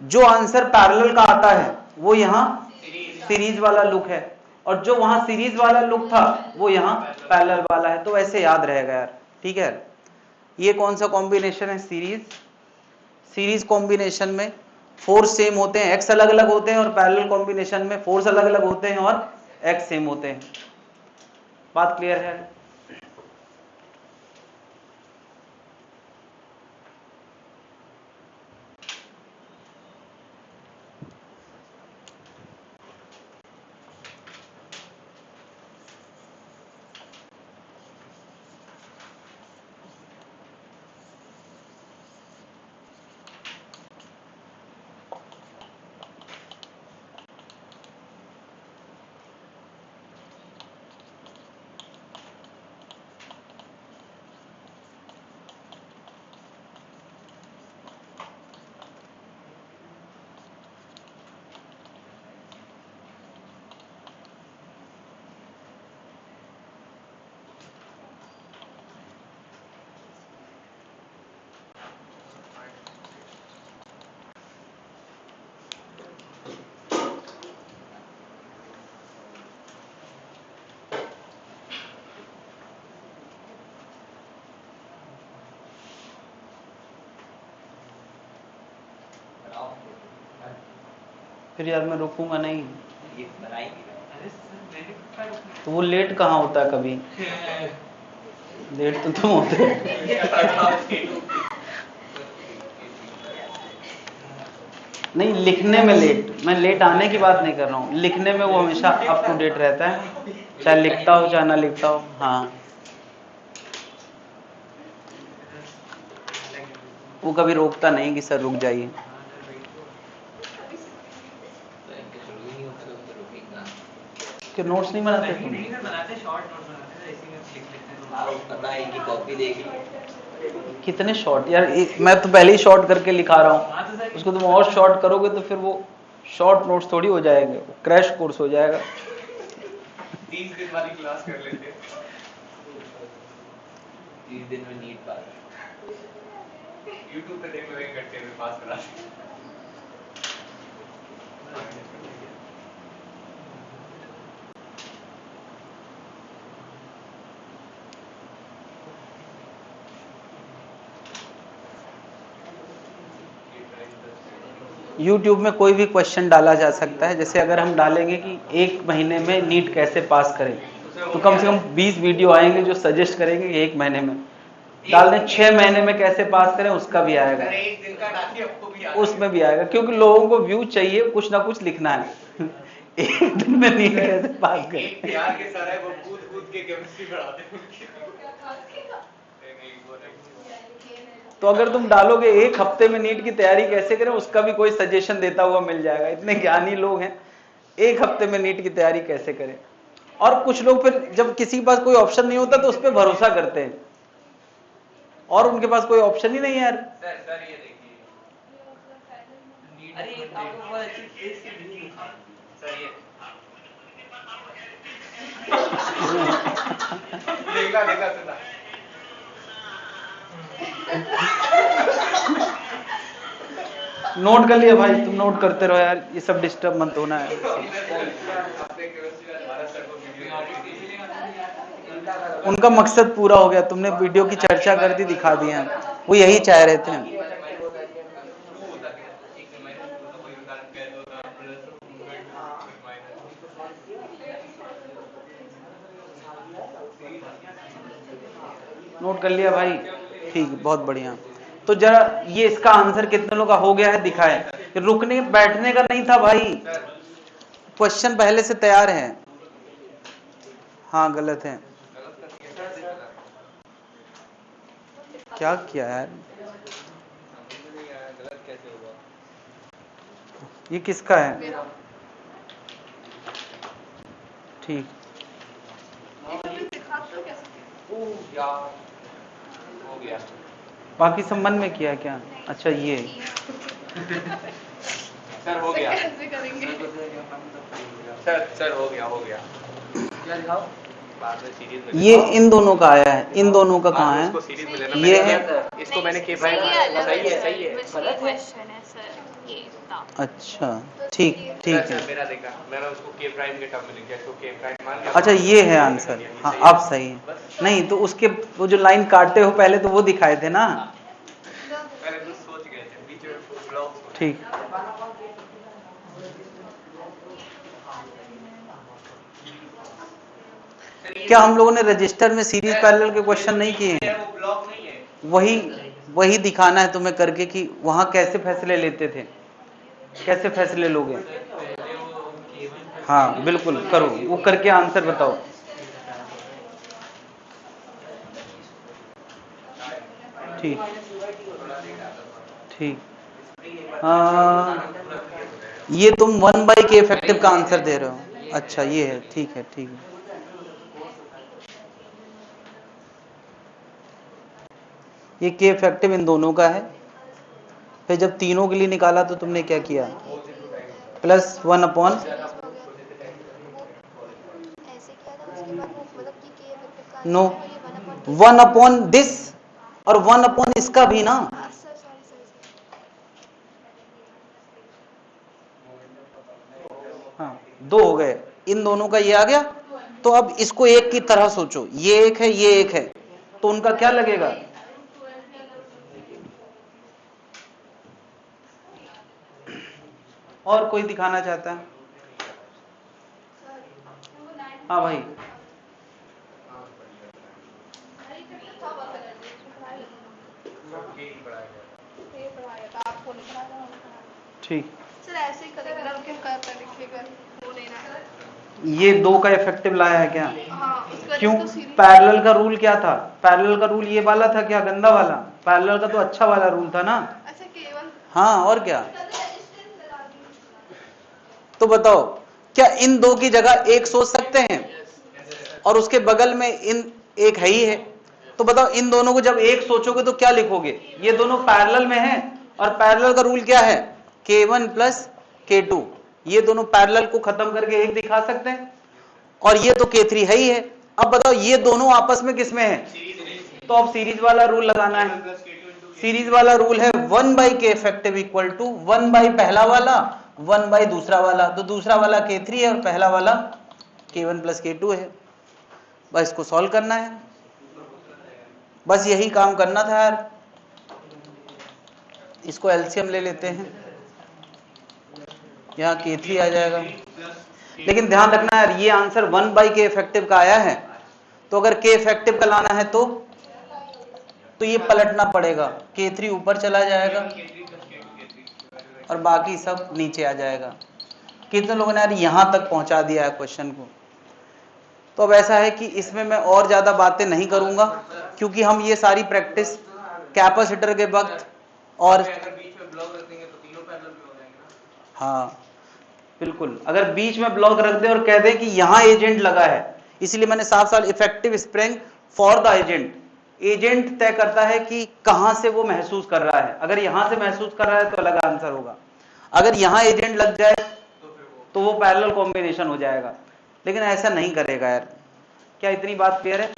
जो आंसर पैरेलल का आता है वो यहां सीरीज वाला लुक है, और जो वहां सीरीज वाला लुक था वो यहां पैरेलल वाला है। तो ऐसे याद रहेगा यार, ठीक है। ये कौन सा कॉम्बिनेशन है, सीरीज। सीरीज कॉम्बिनेशन में फोर्स सेम होते हैं, एक्स अलग अलग होते हैं, और पैरेलल कॉम्बिनेशन में फोर्स अलग अलग होते हैं और एक्स सेम होते हैं। बात क्लियर है। फिर यार मैं रुकूंगा नहीं, तो वो लेट कहाँ होता है कभी, लेट तो तुम होते नहीं, लिखने में लेट, मैं लेट आने की बात नहीं कर रहा हूँ, लिखने में वो हमेशा अप टू डेट रहता है, चाहे लिखता हो चाहे ना लिखता हो। हाँ वो कभी रोकता नहीं कि सर रुक जाइए। कि नोट्स नहीं बनाते तुम, कॉपी देख कितने शॉर्ट यार, मैं तो पहले ही शॉर्ट करके लिखा रहा हूँ, उसको तुम और शॉर्ट करोगे तो फिर वो शॉर्ट नोट्स थोड़ी हो जाएंगे, क्रैश कोर्स हो जाएगा। 30 दिन वाली क्लास कर लेते, 30 दिन में नीट पास, YouTube पे देख लो 1 घंटे में पास करा। YouTube में कोई भी क्वेश्चन डाला जा सकता है, जैसे अगर हम डालेंगे कि 1 महीने में नीट कैसे पास करें, तो कम से कम 20 वीडियो आएंगे जो सजेस्ट करेंगे कि 1 महीने में डाल दें, 6 महीने में कैसे पास करें उसका भी आएगा, एक दिन का डालिए आपको भी उसमें भी आएगा, क्योंकि लोगों को व्यू चाहिए, कुछ ना कुछ लिखना है। 1 दिन में नीट कैसे पास करें। प्यार के सर है वो कूद के केमिस्ट्री पढ़ाते हैं। तो अगर तुम डालोगे 1 हफ्ते में नीट की तैयारी कैसे करें, उसका भी कोई सजेशन देता हुआ मिल जाएगा, इतने ज्ञानी लोग हैं। एक हफ्ते में नीट की तैयारी कैसे करें। और कुछ लोग फिर जब किसी के पास कोई ऑप्शन नहीं होता तो उस पर भरोसा करते हैं, और उनके पास कोई ऑप्शन ही नहीं है यार। सर ये देखिए, अरे आपको बहुत अच्छी फेस की वीडियो दिखाई। सर ये देखा देखा सुना। नोट कर लिया भाई, तुम नोट करते रहो यार, ये सब डिस्टर्ब मत होना है। अपने केमिस्ट्री वाले भारत सर को वीडियो उनका मकसद पूरा हो गया, तुमने वीडियो की चर्चा कर दी, दिखा दिया, वो यही चाह रहे थे। नोट कर लिया भाई, ठीक, बहुत बढ़िया। तो जरा ये इसका आंसर कितने लोगों का हो गया है दिखाए। रुकने बैठने का नहीं था भाई, क्वेश्चन पहले से तैयार है। हाँ गलत है, क्या किया यार, गलत कैसे हुआ? ये किसका है, ठीक, हो गया। बाकी सब मन में किया क्या, अच्छा ये सर हो गया। कैसे करेंगे? सर हो गया। क्या दिखाओ? बाद में सीरीज में ये इन दोनों का आया है, इन दोनों का कहाँ इसको है, सीरीज में लेना। ये मैंने है, इसको मैंने के सही है, सही है। बस ये क्वेश्चन है सर, ये था। अच्छा ठीक ठीक सर है। मेरा देखा, मैंने उसको के प्राइम के टर्म में लिख दिया, इसको के प्राइम मान लिया। अच्छा ये है आंसर, हाँ अब सही है। नहीं तो उसके वो जो लाइन काटे हो पहले तो वो दिखाए थे ना, पहले कुछ सोच गए थे, बीच में ब्लॉक। ठीक। क्या हम लोगों ने रजिस्टर में सीरीज पैरेलल के क्वेश्चन नहीं किए हैं? वो ब्लॉक नहीं है। वही दिखाना है तुम्हें करके कि वहां कैसे फैसले लेते थे, कैसे फैसले लोगे। हाँ बिल्कुल करो, वो करके आंसर बताओ। ठीक ठीक, ये तुम 1/k इफेक्टिव का आंसर दे रहे हो, अच्छा ये है, ठीक है ठीक है। ये k इफेक्टिव इन दोनों का है, फिर जब तीनों के लिए निकाला तो तुमने क्या किया, प्लस 1 अपॉन, ऐसे किया था उसके बाद वो मतलब कि के इफेक्टिव का नो, ये 1 अपॉन दिस और 1 अपॉन इसका भी ना, सर सॉरी हाँ 2 हो गए, इन दोनों का ये आ गया। तो अब इसको एक की तरह सोचो, ये एक है ये एक है, तो उनका क्या लगेगा, और कोई दिखाना चाहता है, हाँ भाई, आपको लिखना है ठीक। सर, ऐसे ही करेंगे ना, रुके कर लिखिएगा वो लेना। ये 2 का इफेक्टिव लाया है क्या, हाँ उसके बाद क्यों, इसको सीरीज पैरेलल का रूल क्या था, पैरेलल का रूल ये वाला था क्या, गंदा वाला, पैरेलल का तो अच्छा वाला रूल था ना, अच्छा केवल हाँ और क्या। तो बताओ क्या इन 2 की जगह एक सोच सकते हैं, और उसके बगल में इन एक है ही है, तो बताओ इन दोनों को जब एक सोचोगे तो क्या लिखोगे, ये दोनों पैरेलल में हैं, और पैरेलल का रूल क्या है, k1 प्लस k2, ये दोनों पैरेलल को खत्म करके एक दिखा सकते हैं, और ये तो k3 है ही है। अब बताओ ये दोनों आपस में किसमें है, तो अब सीरीज वाला रूल लगाना है, सीरीज वाला रूल है 1/k इफेक्टिव इक्वल टू 1/ पहला वाला 1/ दूसरा वाला, तो दूसरा वाला k3 है और पहला वाला k1 प्लस k2 है। बस इसको सॉल्व करना है, बस यही काम करना था यार। इसको एलसीएम ले लेते हैं, यहाँ k3 आ जाएगा, लेकिन ध्यान रखना यार ये आंसर 1/k इफेक्टिव का आया है, तो अगर k इफेक्टिव का लाना है तो ये पलटना पड़ेगा, k3 ऊपर चला जाएगा और बाकी सब नीचे आ जाएगा। कितने लोगों ने यार यहां तक पहुंचा दिया है क्वेश्चन को। तो अब ऐसा है कि इसमें मैं और ज्यादा बातें नहीं करूंगा, क्योंकि हम ये सारी प्रैक्टिस कैपेसिटर के वक्त और अगर बीच में ब्लॉक रख देंगे तो तीनों पैरेलल में हो जाएंगे ना। हाँ बिल्कुल, अगर बीच में ब्लॉक रख दे और कह दे कि यहां एजेंट लगा है, इसलिए मैंने साफ साफ effective spring for the agent, agent तय करता है कि कहां से वो महसूस कर रहा है। अगर यहां से महसूस कर रहा है तो अलग आंसर होगा, अगर यहां एजेंट लग जाए तो वो पैरेलल कॉम्बिनेशन हो जाएगा, लेकिन ऐसा नहीं करेगा यार। क्या इतनी बात क्लियर है?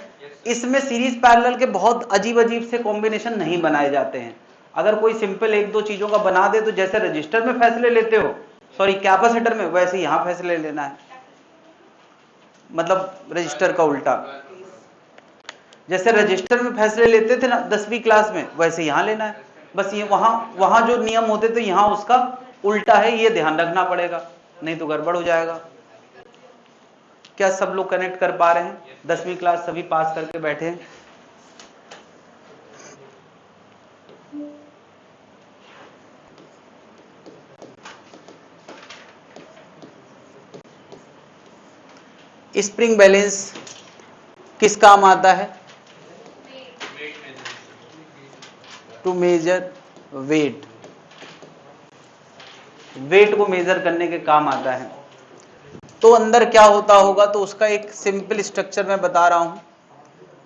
इसमें सीरीज पैरेलल के बहुत अजीब अजीब से कॉम्बिनेशन नहीं बनाए जाते हैं। अगर कोई सिंपल एक दो चीजों का बना दे तो जैसे रजिस्टर में फैसले लेते हो, सॉरी कैपेसिटर में, वैसे यहां फैसले लेना है, मतलब रजिस्टर का उल्टा। जैसे रजिस्टर में फैसले लेते थे ना 10वीं क्लास में, वैसे यहां लेना है। बस ये वहां जो नियम होते थे यहां उसका उल्टा है, ये ध्यान रखना पड़ेगा, नहीं तो गड़बड़ हो जाएगा। क्या सब लोग कनेक्ट कर पा रहे हैं? 10वीं क्लास सभी पास करके बैठे हैं? स्प्रिंग बैलेंस किस काम आता है? टू मेजर वेट, वेट को मेजर करने के काम आता है। तो अंदर क्या होता होगा, तो उसका एक सिंपल स्ट्रक्चर मैं बता रहा हूं।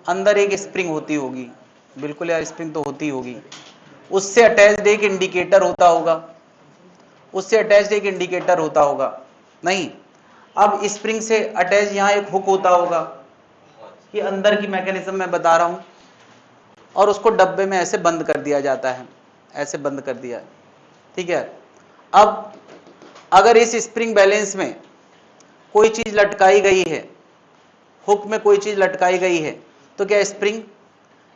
अंदर एक स्प्रिंग होती होगी, बिल्कुल यार स्प्रिंग तो होती होगी, उससे अटैच्ड एक इंडिकेटर होता होगा, उससे अटैच्ड एक इंडिकेटर होता होगा, नहीं? अब स्प्रिंग से अटैच यहां एक हुक होता होगा, ये अंदर की मैकेनिज्म मैं बता रहा हूं, और उसको डब्बे में ऐसे बंद कर दिया जाता है, ऐसे बंद कर दिया, ठीक है। अब अगर इस स्प्रिंग बैलेंस में कोई चीज लटकाई गई है, हुक में कोई चीज लटकाई गई है, तो क्या स्प्रिंग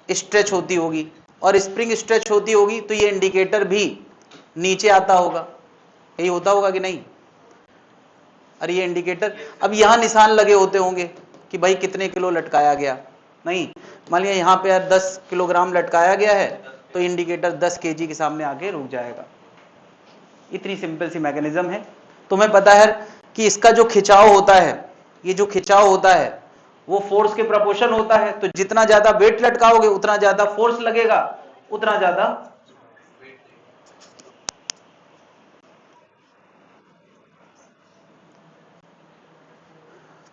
स्ट्रेच होती होगी, और स्प्रिंग स्ट्रेच होती होगी तो ये इंडिकेटर भी नीचे आता होगा, यही होता होगा कि नहीं? अरे ये इंडिकेटर, अब यहां निशान लगे होते होंगे कि भाई कितने किलो लटकाया गया, नहीं? मान लिया यहां पे 10 किलोग्राम लटकाया गया है, तो इंडिकेटर 10 केजी के सामने आके रुक जाएगा। इतनी सिंपल सी मैकेनिज्म है। तुम्हें पता है कि इसका जो खिंचाव होता है, ये जो खिंचाव होता है वो फोर्स के प्रोपोर्शन होता है, तो जितना ज्यादा वेट लटकाओगे उतना ज्यादा फोर्स लगेगा, उतना ज्यादा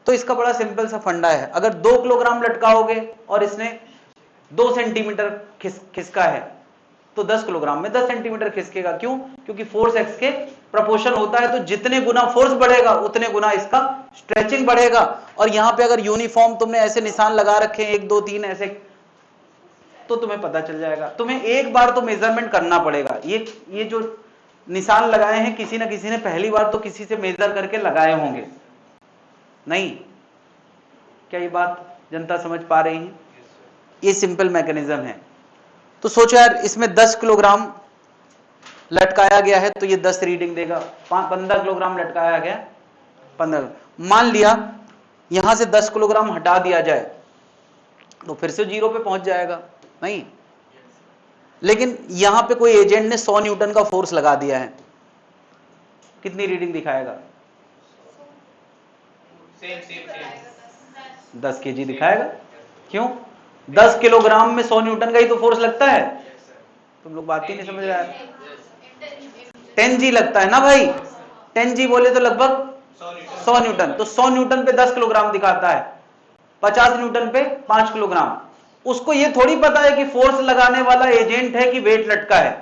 तो इसका बड़ा सिंपल सा फंडा है। अगर 2 किलोग्राम लटकाओगे और इसने 2 सेंटीमीटर खिसका है, तो 10 किलोग्राम में 10 सेंटीमीटर खिसकेगा। क्यों? क्योंकि फोर्स एक्स के प्रोपोर्शन होता है, तो जितने गुना फोर्स बढ़ेगा उतने गुना इसका स्ट्रेचिंग बढ़ेगा। और यहां पे अगर यूनिफॉर्म तुमने ऐसे निशान लगा रखे हैं 1 2 3 ऐसे, तो तुम्हें पता चल जाएगा। तुम्हें एक बार तो मेजरमेंट करना पड़ेगा। ये जो निशान लगाए हैं किसी ना किसी ने पहली बार तो किसी से मेजर करके लगाए होंगे, नहीं? क्या ये बात जनता समझ पा रही है? ये सिंपल मैकेनिज्म है। तो सोचो यार, इसमें 10 किलोग्राम लटकाया गया है तो ये 10 रीडिंग देगा। 15 किलोग्राम लटकाया गया, 15। मान लिया यहां से 10 किलोग्राम हटा दिया जाए तो फिर से 0 पे पहुंच जाएगा, नहीं? लेकिन यहां पे कोई एजेंट ने 100 न्यूटन का फोर्स लगा दिया है, कितनी रीडिंग दिखाएगा? 10 केजी दिखाएगा। क्यों? 10 किलोग्राम में 100 न्यूटन का ही तो फोर्स लगता है। तुम लोग बात ही नहीं समझ रहे हैं। 10 जी लगता है ना भाई, 10 जी बोले तो लगभग 100 न्यूटन। तो 100 न्यूटन पे 10 किलोग्राम दिखाता है, 50 न्यूटन पे 5 किलोग्राम। उसको ये थोड़ी पता है कि फोर्स लगाने वाला एजेंट है कि वेट लटका है।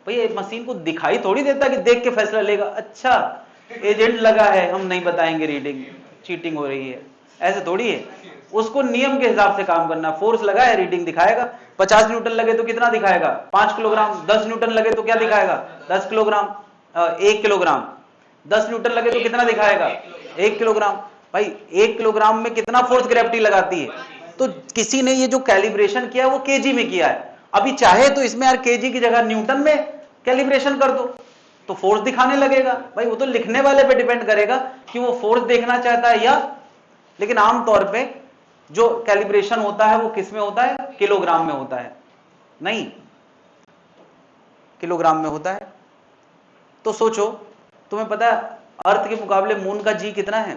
भैया मशीन को दिखाई थोड़ी देता कि देख के फैसला लेगा, अच्छा एजेंट लगा है, हम नहीं बताएंगे रीडिंग, चीटिंग हो रही है, ऐसे थोड़ी है। उसको नियम के हिसाब से काम करना। फोर्स लगा है, रीडिंग दिखाएगा। 50 न्यूटन लगे तो कितना दिखाएगा? 5 किलोग्राम। 10 न्यूटन लगे तो क्या दिखाएगा? 10 किलोग्राम, 1 किलोग्राम। 10 न्यूटन लगे तो कितना दिखाएगा? 1 किलोग्राम। भाई 1 किलोग्राम में कितना फोर्स ग्रेविटी लगाती है? तो किसी ने ये जो कैलिब्रेशन किया है वो केजी में किया है। अभी चाहे तो इसमें यार केजी की जगह न्यूटन में कैलिब्रेशन कर दो तो फोर्स दिखाने लगेगा। भाई वो तो लिखने वाले पे डिपेंड करेगा कि वो फोर्स देखना चाहता है या, लेकिन आमतौर पे जो कैलिब्रेशन होता है वो किस में होता है? किलोग्राम में होता है, नहीं? किलोग्राम में होता है। तो सोचो, तुम्हें पता है अर्थ के मुकाबले मून का जी कितना है?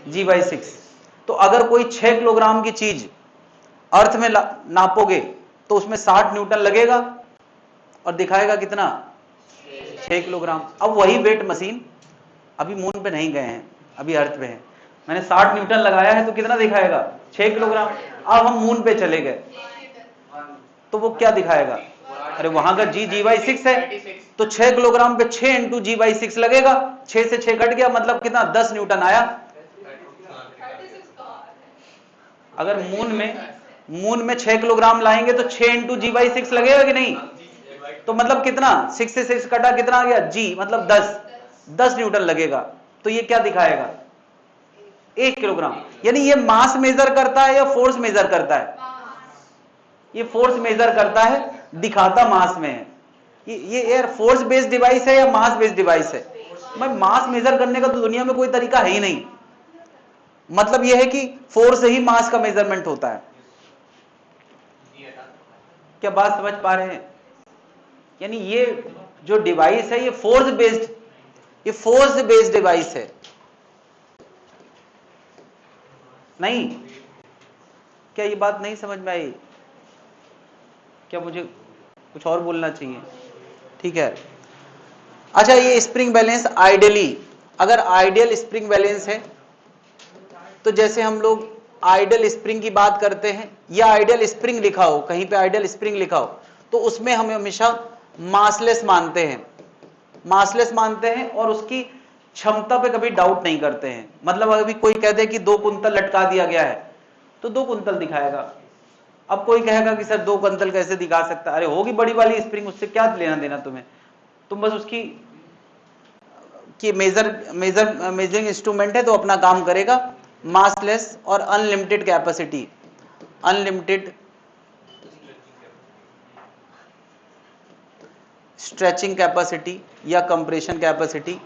G/6। तो अगर कोई 6 किलोग्राम की चीज अर्थ में नापोगे तो उसमें 60 न्यूटन लगेगा और दिखाएगा कितना? 6 किलोग्राम। अब वही वेट मशीन अभी मून पे नहीं गए हैं, अभी अर्थ पे हैं। मैंने 60 न्यूटन लगाया है तो कितना दिखाएगा? 6 किलोग्राम। अब हम मून पे चले गए तो वो क्या दिखाएगा? अरे वहां का G/6 है तो 6 किलोग्राम पे 6 इंटू G/6 लगेगा। 6 से 6 कट गया, मतलब कितना? 10 न्यूटन आया। अगर मून में 6 किलोग्राम लाएंगे तो 6 इंटू G/6 लगेगा कि नहीं? तो मतलब कितना? 6 से 6 कटा, कितना आ गया? G, मतलब 10 न्यूटन लगेगा। तो ये क्या दिखाएगा? 1 किलोग्राम। यानी ये मास मेजर करता है या फोर्स मेजर करता है? ये फोर्स मेजर करता है, दिखाता मास में है। ये एयर फोर्स बेस्ड डिवाइस है या मास बेस्ड डिवाइस है? भाई मास मेजर करने का तो दुनिया में कोई तरीका है ही नहीं। मतलब यह है कि फोर्स से ही मास का मेजरमेंट होता है। क्या बात समझ पा रहे हैं? यानी ये जो डिवाइस है ये फोर्स बेस्ड डिवाइस है। नहीं, क्या ये बात नहीं समझ में आई? क्या मुझे कुछ और बोलना चाहिए? ठीक है। अच्छा, ये स्प्रिंग बैलेंस आइडियली, अगर आइडियल स्प्रिंग बैलेंस है तो जैसे हम लोग आइडियल स्प्रिंग की बात करते हैं या आइडियल स्प्रिंग लिखा हो, कहीं पे आइडियल स्प्रिंग लिखा हो, तो उसमें हम हमेशा मासलेस मानते हैं और उसकी क्षमता पे कभी डाउट नहीं करते हैं। मतलब अभी कोई कह दे कि 2 कुंतल लटका दिया गया है तो 2 कुंतल दिखाएगा। अब कोई कहेगा कि सर 2 कुंतल कैसे दिखा सकता है? अरे होगी बड़ी वाली स्प्रिंग, उससे क्या लेना देना तुम्हें? तुम बस उसकी कि मेजरिंग इंस्ट्रूमेंट है तो अपना काम करेगा। मासलेस और unlimited capacity, unlimited stretching capacity या कंप्रेशन कैपेसिटी,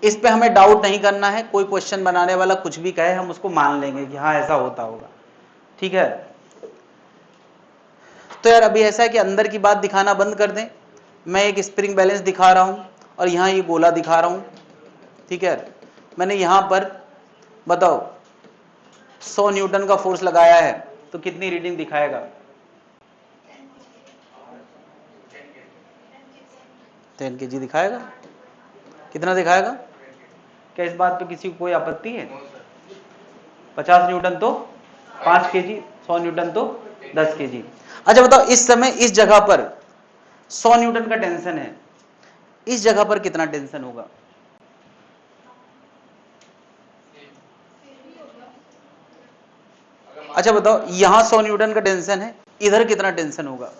इस पे हमें डाउट नहीं करना है। कोई क्वेश्चन बनाने वाला कुछ भी कहे हम उसको मान लेंगे कि हाँ ऐसा होता होगा। ठीक है, तो यार अभी ऐसा है कि अंदर की बात दिखाना बंद कर दें। मैं एक स्प्रिंग बैलेंस दिखा रहा हूं और यहां ये गोला दिखा रहा हूं। ठीक है, मैंने यहां पर बताओ 100 न्यूटन का फोर्स लगाया है तो कितनी रीडिंग दिखाएगा? 10 kg दिखाएगा। कितना दिखाएगा? क्या इस बात पे किसी को कोई आपत्ति है? 50 न्यूटन तो 5 kg, 100 न्यूटन तो 10 kg। अच्छा बताओ, इस समय इस जगह पर 100 न्यूटन का टेंशन है, इस जगह पर कितना टेंशन होगा? अच्छा बताओ, यहां 100 न्यूटन का टेंशन है, इधर कितना टेंशन होगा?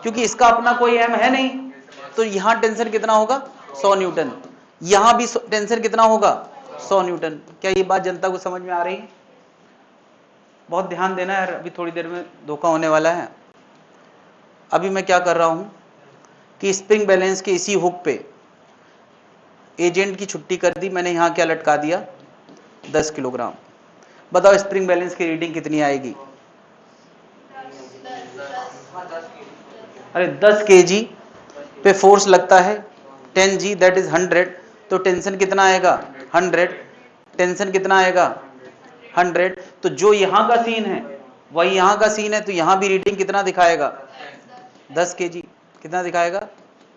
क्योंकि इसका अपना कोई एम है नहीं, तो यहां टेंशन कितना होगा? 100 न्यूटन। यहां भी टेंशन कितना होगा? 100 न्यूटन। क्या ये बात जनता को समझ में आ रही है? बहुत ध्यान देना है, अभी थोड़ी देर में धोखा होने वाला है। अभी मैं क्या कर रहा हूं कि स्प्रिंग बैलेंस के इसी हुक पे एजेंट की छुट्टी कर दी मैंने। यहां क्या लटका दिया? 10 किलोग्राम। बताओ स्प्रिंग बैलेंस की रीडिंग कितनी आएगी? अरे 10 kg पे फोर्स लगता है 10 G, दैट इज 100। तो टेंशन कितना आएगा? 100। टेंशन कितना आएगा? 100। तो जो यहां का सीन है वही यहां का सीन है, तो यहां भी रीडिंग कितना दिखाएगा? 10 kg। कितना दिखाएगा?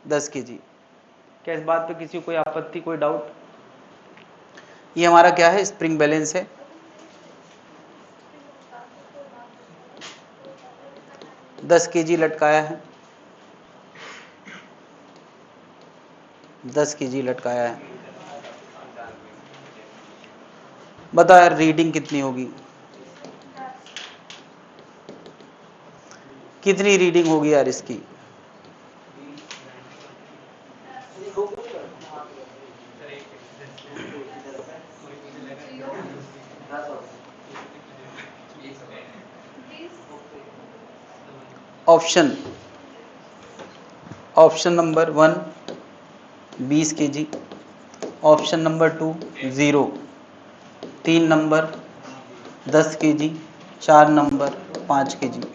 10 kg। क्या इस बात पे किसी को कोई आपत्ति, कोई डाउट? ये हमारा क्या है? स्प्रिंग बैलेंस है। दस kg लटकाया है, 10 kg लटकाया है। बता यार रीडिंग कितनी होगी? कितनी रीडिंग होगी यार इसकी? Option number 1 20 kg, option number 2 0, 3 number 10 kg, 4 number 5 kg।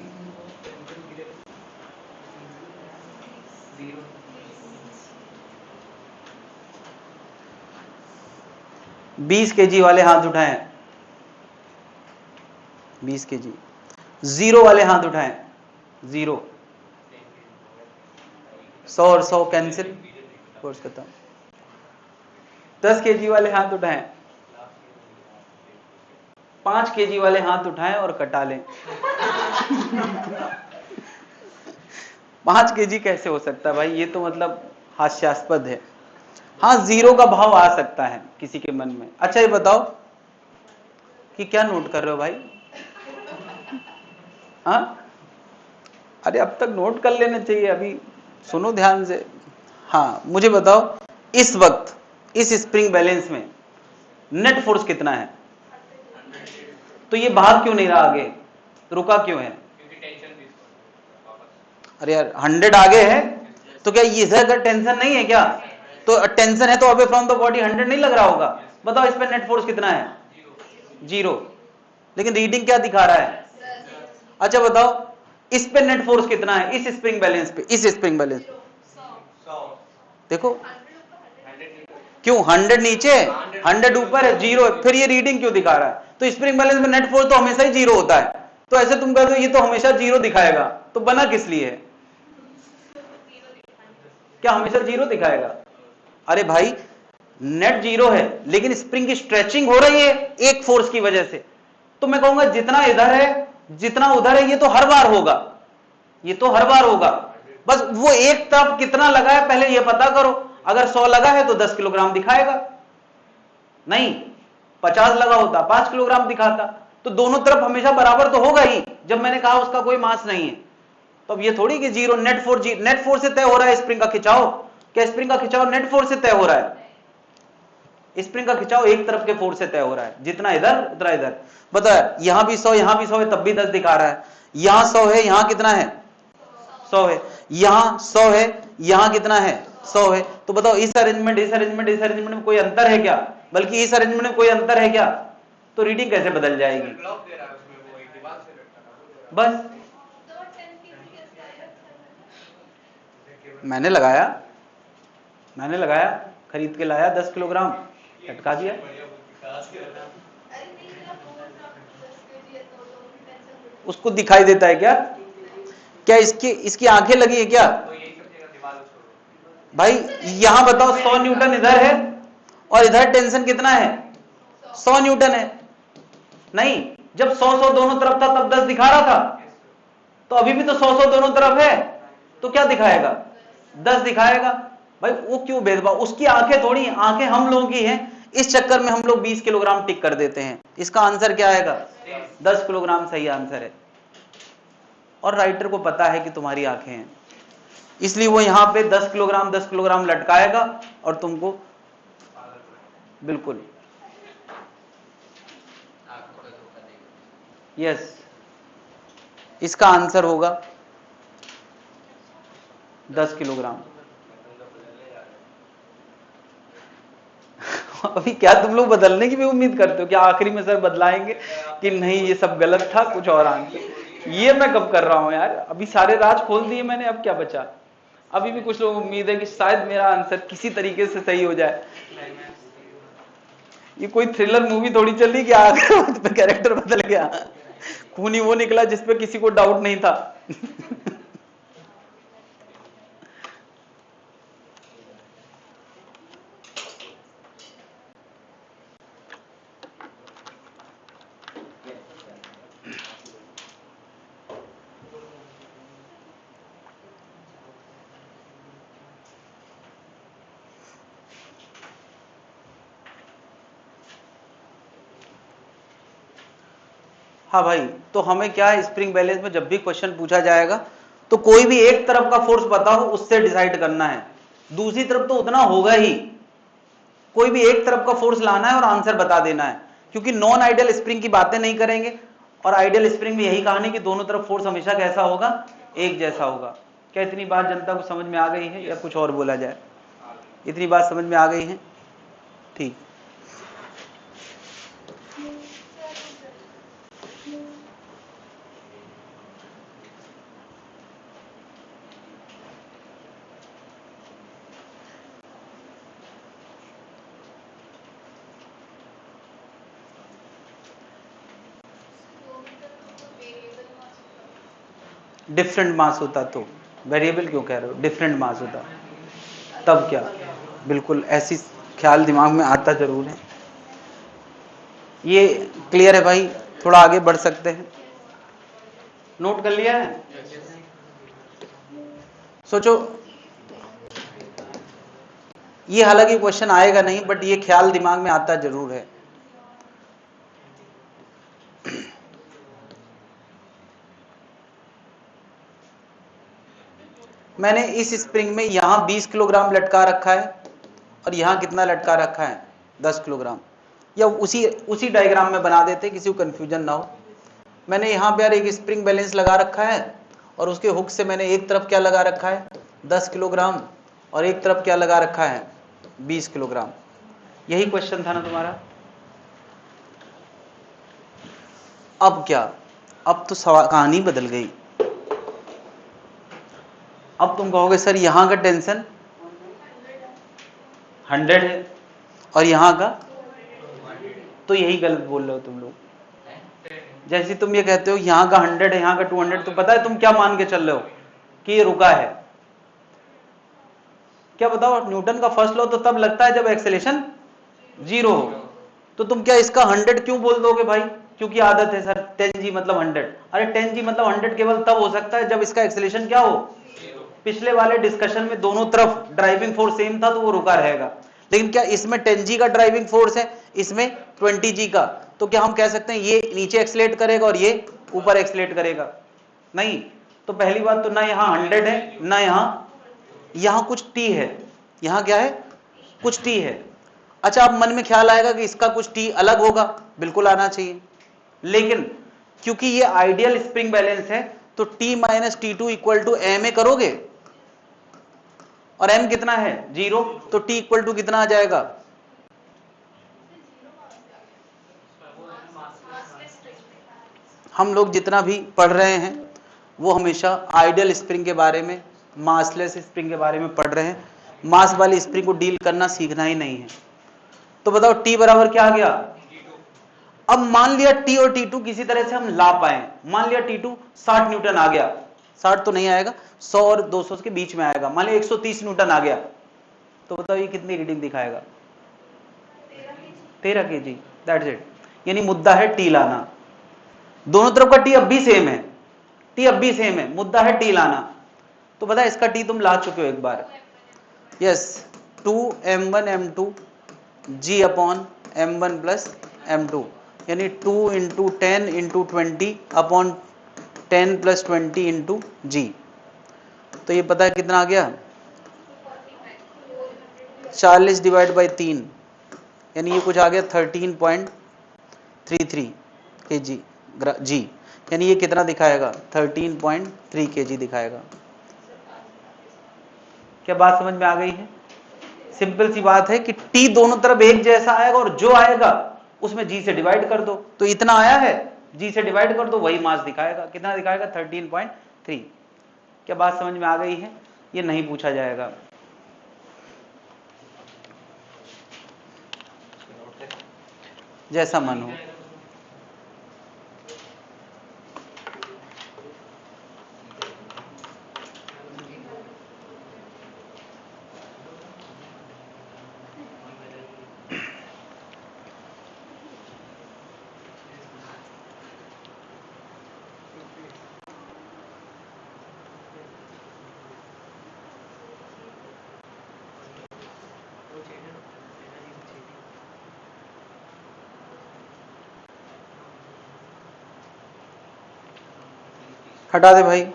20 kg वाले हाथ उठाएं। 20 kg। 0 वाले हाथ उठाएं। 0। 100 और 100 कैंसिल, फोर्स खत्म। 10 kg वाले हाथ उठाएं, 5 kg वाले हाथ उठाएं और कटा लें। 5 kg कैसे हो सकता है भाई, ये तो मतलब हास्यास्पद है। हाँ, 0 का भाव आ सकता है किसी के मन में। अच्छा ये बताओ कि क्या नोट कर रहे हो भाई? हाँ, अरे अब तक नोट कर लेना चाहिए, अभी सुनो ध्यान से। हाँ मुझे बताओ, इस वक्त इस स्प्रिंग बैलेंस में नेट फोर्स कितना है? तो ये भाग क्यों नहीं रहा आगे, रुका क्यों है? क्योंकि टेंशन भी वापस। अरे यार 100 आगे है, तो क्या ये अगर टेंशन नहीं है क्या? तो टेंशन है तो अवे फ्रॉम द बॉडी 100 नहीं लग रहा होगा? बताओ इस पे नेट फोर्स कितना है? 0। लेकिन रीडिंग क्या दिखा रहा है? अच्छा बताओ इस पे नेट फोर्स कितना है, इस स्प्रिंग बैलेंस पे, इस स्प्रिंग बैलेंस पे? 100। देखो 100 क्यों, 100 नीचे 100 ऊपर है, 0 है, फिर ये रीडिंग क्यों दिखा रहा है? तो स्प्रिंग बैलेंस में नेट फोर्स तो हमेशा ही 0 होता है, तो ऐसे तुम कहते हो ये तो हमेशा 0 दिखाएगा, तो बना किस लिए है? क्या हमेशा 0 दिखाएगा? अरे भाई नेट 0 है, लेकिन स्प्रिंग की स्ट्रेचिंग हो रही है एक फोर्स की वजह से, तो मैं कहूंगा जितना इधर है जितना उधर है ये तो हर बार होगा, ये तो हर बार होगा। बस वो एक तरफ कितना लगा है पहले ये पता करो। अगर 100 लगा है तो 10 किलोग्राम दिखाएगा, नहीं 50 लगा होता 5 किलोग्राम दिखाता, तो दोनों तरफ हमेशा बराबर तो होगा ही, जब मैंने कहा उसका कोई मास नहीं है। तो अब ये थोड़ी कि 0 नेट फोर्स से तय हो रहा है स्प्रिंग का खिंचाव। क्या स्प्रिंग का खिंचाव नेट फोर्स से तय हो रहा है? स्प्रिंग का खिंचाव एक तरफ के फोर्स से तय हो रहा है, जितना इधर उतना इधर। बताया यहां भी 100 यहां भी 100 है, तब भी 10 दिखा रहा है। यहां 100 है, यहां कितना है? 100 है। यहां 100 है, यहां कितना है? 100 है। तो बताओ इस अरेंजमेंट इस अरेंजमेंट में कोई अंतर है क्या? बल्कि इस अरेंजमेंट में कोई अंतर है क्या? तो रीडिंग कैसे बदल जाएगी? ब्लॉक दे रहा है उसमें, वो एक दीवार से लटका बस मैंने लगाया खरीद के लाया 10 किलोग्राम, लटका दिया। उसको दिखाई देता है क्या? क्या इसकी आंखें लगी है क्या? तो यही सब जगह दीवार छोड़ो भाई यहां बताओ 100 न्यूटन इधर है और इधर टेंशन कितना है? 100 न्यूटन है। नहीं, जब 100 दोनों तरफ था तब 10 दिखा रहा था, तो अभी भी तो 100 दोनों तरफ है, तो क्या दिखाएगा? 10 दिखाएगा। भाई वो क्यों भेदभाव, उसकी आंखें थोड़ी, आंखें हम लोगों की हैं, इस चक्कर में हम लोग 20 किलोग्राम टिक कर देते हैं। इसका आंसर क्या आएगा? 10 किलोग्राम सही आंसर है। और राइटर को पता है कि तुम्हारी आंखें हैं, इसलिए वो यहां पे 10 किलोग्राम लटकाएगा और तुमको बिल्कुल यस इसका आंसर होगा 10 किलोग्राम। अभी क्या तुम लोग बदलने की भी उम्मीद करते हो? क्या आखिरी में सर बदलाएंगे कि नहीं ये सब गलत था, कुछ और आंसर? ये मैं कब कर रहा हूं यार, अभी सारे राज खोल दिए मैंने, अब क्या बचा? अभी भी कुछ लोग उम्मीद है कि शायद मेरा आंसर किसी तरीके से सही हो जाए। ये कोई थ्रिलर मूवी थोड़ी चल रही कि आखिर वक्त पे कैरेक्टर बदल गया, खूनी वो निकला जिसपे किसी को डाउट नहीं था। हाँ भाई, तो हमें क्या है, स्प्रिंग बैलेंस में जब भी क्वेश्चन पूछा जाएगा तो कोई भी एक तरफ का फोर्स पता हो उससे डिसाइड करना है, दूसरी तरफ तो उतना होगा ही, कोई भी एक तरफ का फोर्स लाना है और आंसर बता देना है। क्योंकि नॉन आइडियल स्प्रिंग की बातें नहीं करेंगे, और आइडियल स्प्रिंग में यही कहानी कि दोनों तरफ फोर्स हमेशा कैसा होगा? एक जैसा होगा। क्या इतनी बात जनता को समझ में आ गई है या कुछ और बोला जाए? इतनी बात समझ में आ गई है? ठीक। डिफरेंट मास होता तो वेरिएबल क्यों कह रहे हो? डिफरेंट मास होता तब क्या? बिल्कुल ऐसी ख्याल दिमाग में आता जरूर है। ये क्लियर है भाई? थोड़ा आगे बढ़ सकते हैं। नोट कर लिया है? सोचो, ये हालांकि क्वेश्चन आएगा नहीं, बट ये ख्याल दिमाग में आता जरूर है। मैंने इस स्प्रिंग में यहां 20 किलोग्राम लटका रखा है और यहां कितना लटका रखा है? 10 किलोग्राम। या उसी डायग्राम में बना देते, किसी को कंफ्यूजन ना हो। मैंने यहां पे यार एक स्प्रिंग बैलेंस लगा रखा है और उसके हुक से मैंने एक तरफ क्या लगा रखा है? 10 किलोग्राम, और एक तरफ क्या लगा रखा है? 20 किलोग्राम। यही क्वेश्चन था ना तुम्हारा? अब क्या? अब तो कहानी बदल गई। अब तुम कहोगे सर यहां का टेंशन 100 है और यहां का, तो यही गलत बोल रहे हो तुम लोग। जैसे तुम ये कहते हो यहां का 100 है, यहां का 200, तो पता है तुम क्या मान के चल रहे हो? कि ये रुका है। क्या बताओ, न्यूटन का फर्स्ट लॉ तो तब लगता है जब एक्सेलेरेशन 0 हो। तो तुम क्या इसका 100 क्यों बोल दोगे भाई? क्योंकि आदत है सर 10g मतलब 100। अरे 10g मतलब 100 केवल तब हो सकता है जब इसका एक्सेलेरेशन क्या हो? पिछले वाले डिस्कशन में दोनों तरफ ड्राइविंग फोर्स सेम था, तो वो रुका रहेगा। लेकिन क्या इसमें 10g का ड्राइविंग फोर्स है, इसमें 20g का? तो क्या हम कह सकते हैं ये नीचे एक्सेलेरेट करेगा और ये ऊपर एक्सेलेरेट करेगा? नहीं। तो पहली बात तो ना यहां 100 है, ना यहां कुछ t है। यहां क्या है? कुछ t है। अच्छा, अब मन में ख्याल आएगा कि इसका कुछ t अलग होगा, बिल्कुल आना चाहिए। लेकिन क्योंकि ये आइडियल स्प्रिंग बैलेंस है, तो t minus T2 equal to m करोगे, और m कितना है? 0, तो t इक्वल टू कितना आ जाएगा? हम लोग जितना भी पढ़ रहे हैं वो हमेशा आइडियल स्प्रिंग के बारे में, मासलेस स्प्रिंग के बारे में पढ़ रहे हैं। मास वाली स्प्रिंग को डील करना सीखना ही नहीं है। तो बताओ t बराबर क्या आ गया? अब मान लिया t और T2 किसी तरह से हम ला पाए। मान लिया T2 60 न्यूटन आ गया, 60 तो नहीं आएगा, 100 और 200 के बीच में आएगा। मान लिया 130 न्यूटन आ गया, तो बताओ ये कितनी रीडिंग दिखाएगा? 13 kg। That's it. यानी मुद्दा है टी लाना। दोनों तरफ का टी अब भी सेम है, टी अब भी सेम है, मुद्दा है टी लाना। तो पता है इसका टी तुम ला चुके हो एक बार। Yes, 2m1 m2 g upon m1 plus m2, यानी 2 into 10 into 20 upon 10 plus 20 into G. तो ये पता है कितना आ गया? 40 डिवाइड बाई 3, यानी ये कुछ आ गया 13.33 kg जी। यानी ये कितना दिखाएगा? 13.3 kg दिखाएगा। क्या बात समझ में आ गई है? सिंपल सी बात है कि टी दोनों तरफ एक जैसा आएगा और जो आएगा उसमें जी से डिवाइड कर दो। तो इतना आया है, जी से डिवाइड कर दो, वही मास दिखाएगा। कितना दिखाएगा? 13.3। क्या बात समझ में आ गई है? ये नहीं पूछा जाएगा। जैसा मन हो। हटा दे भाई।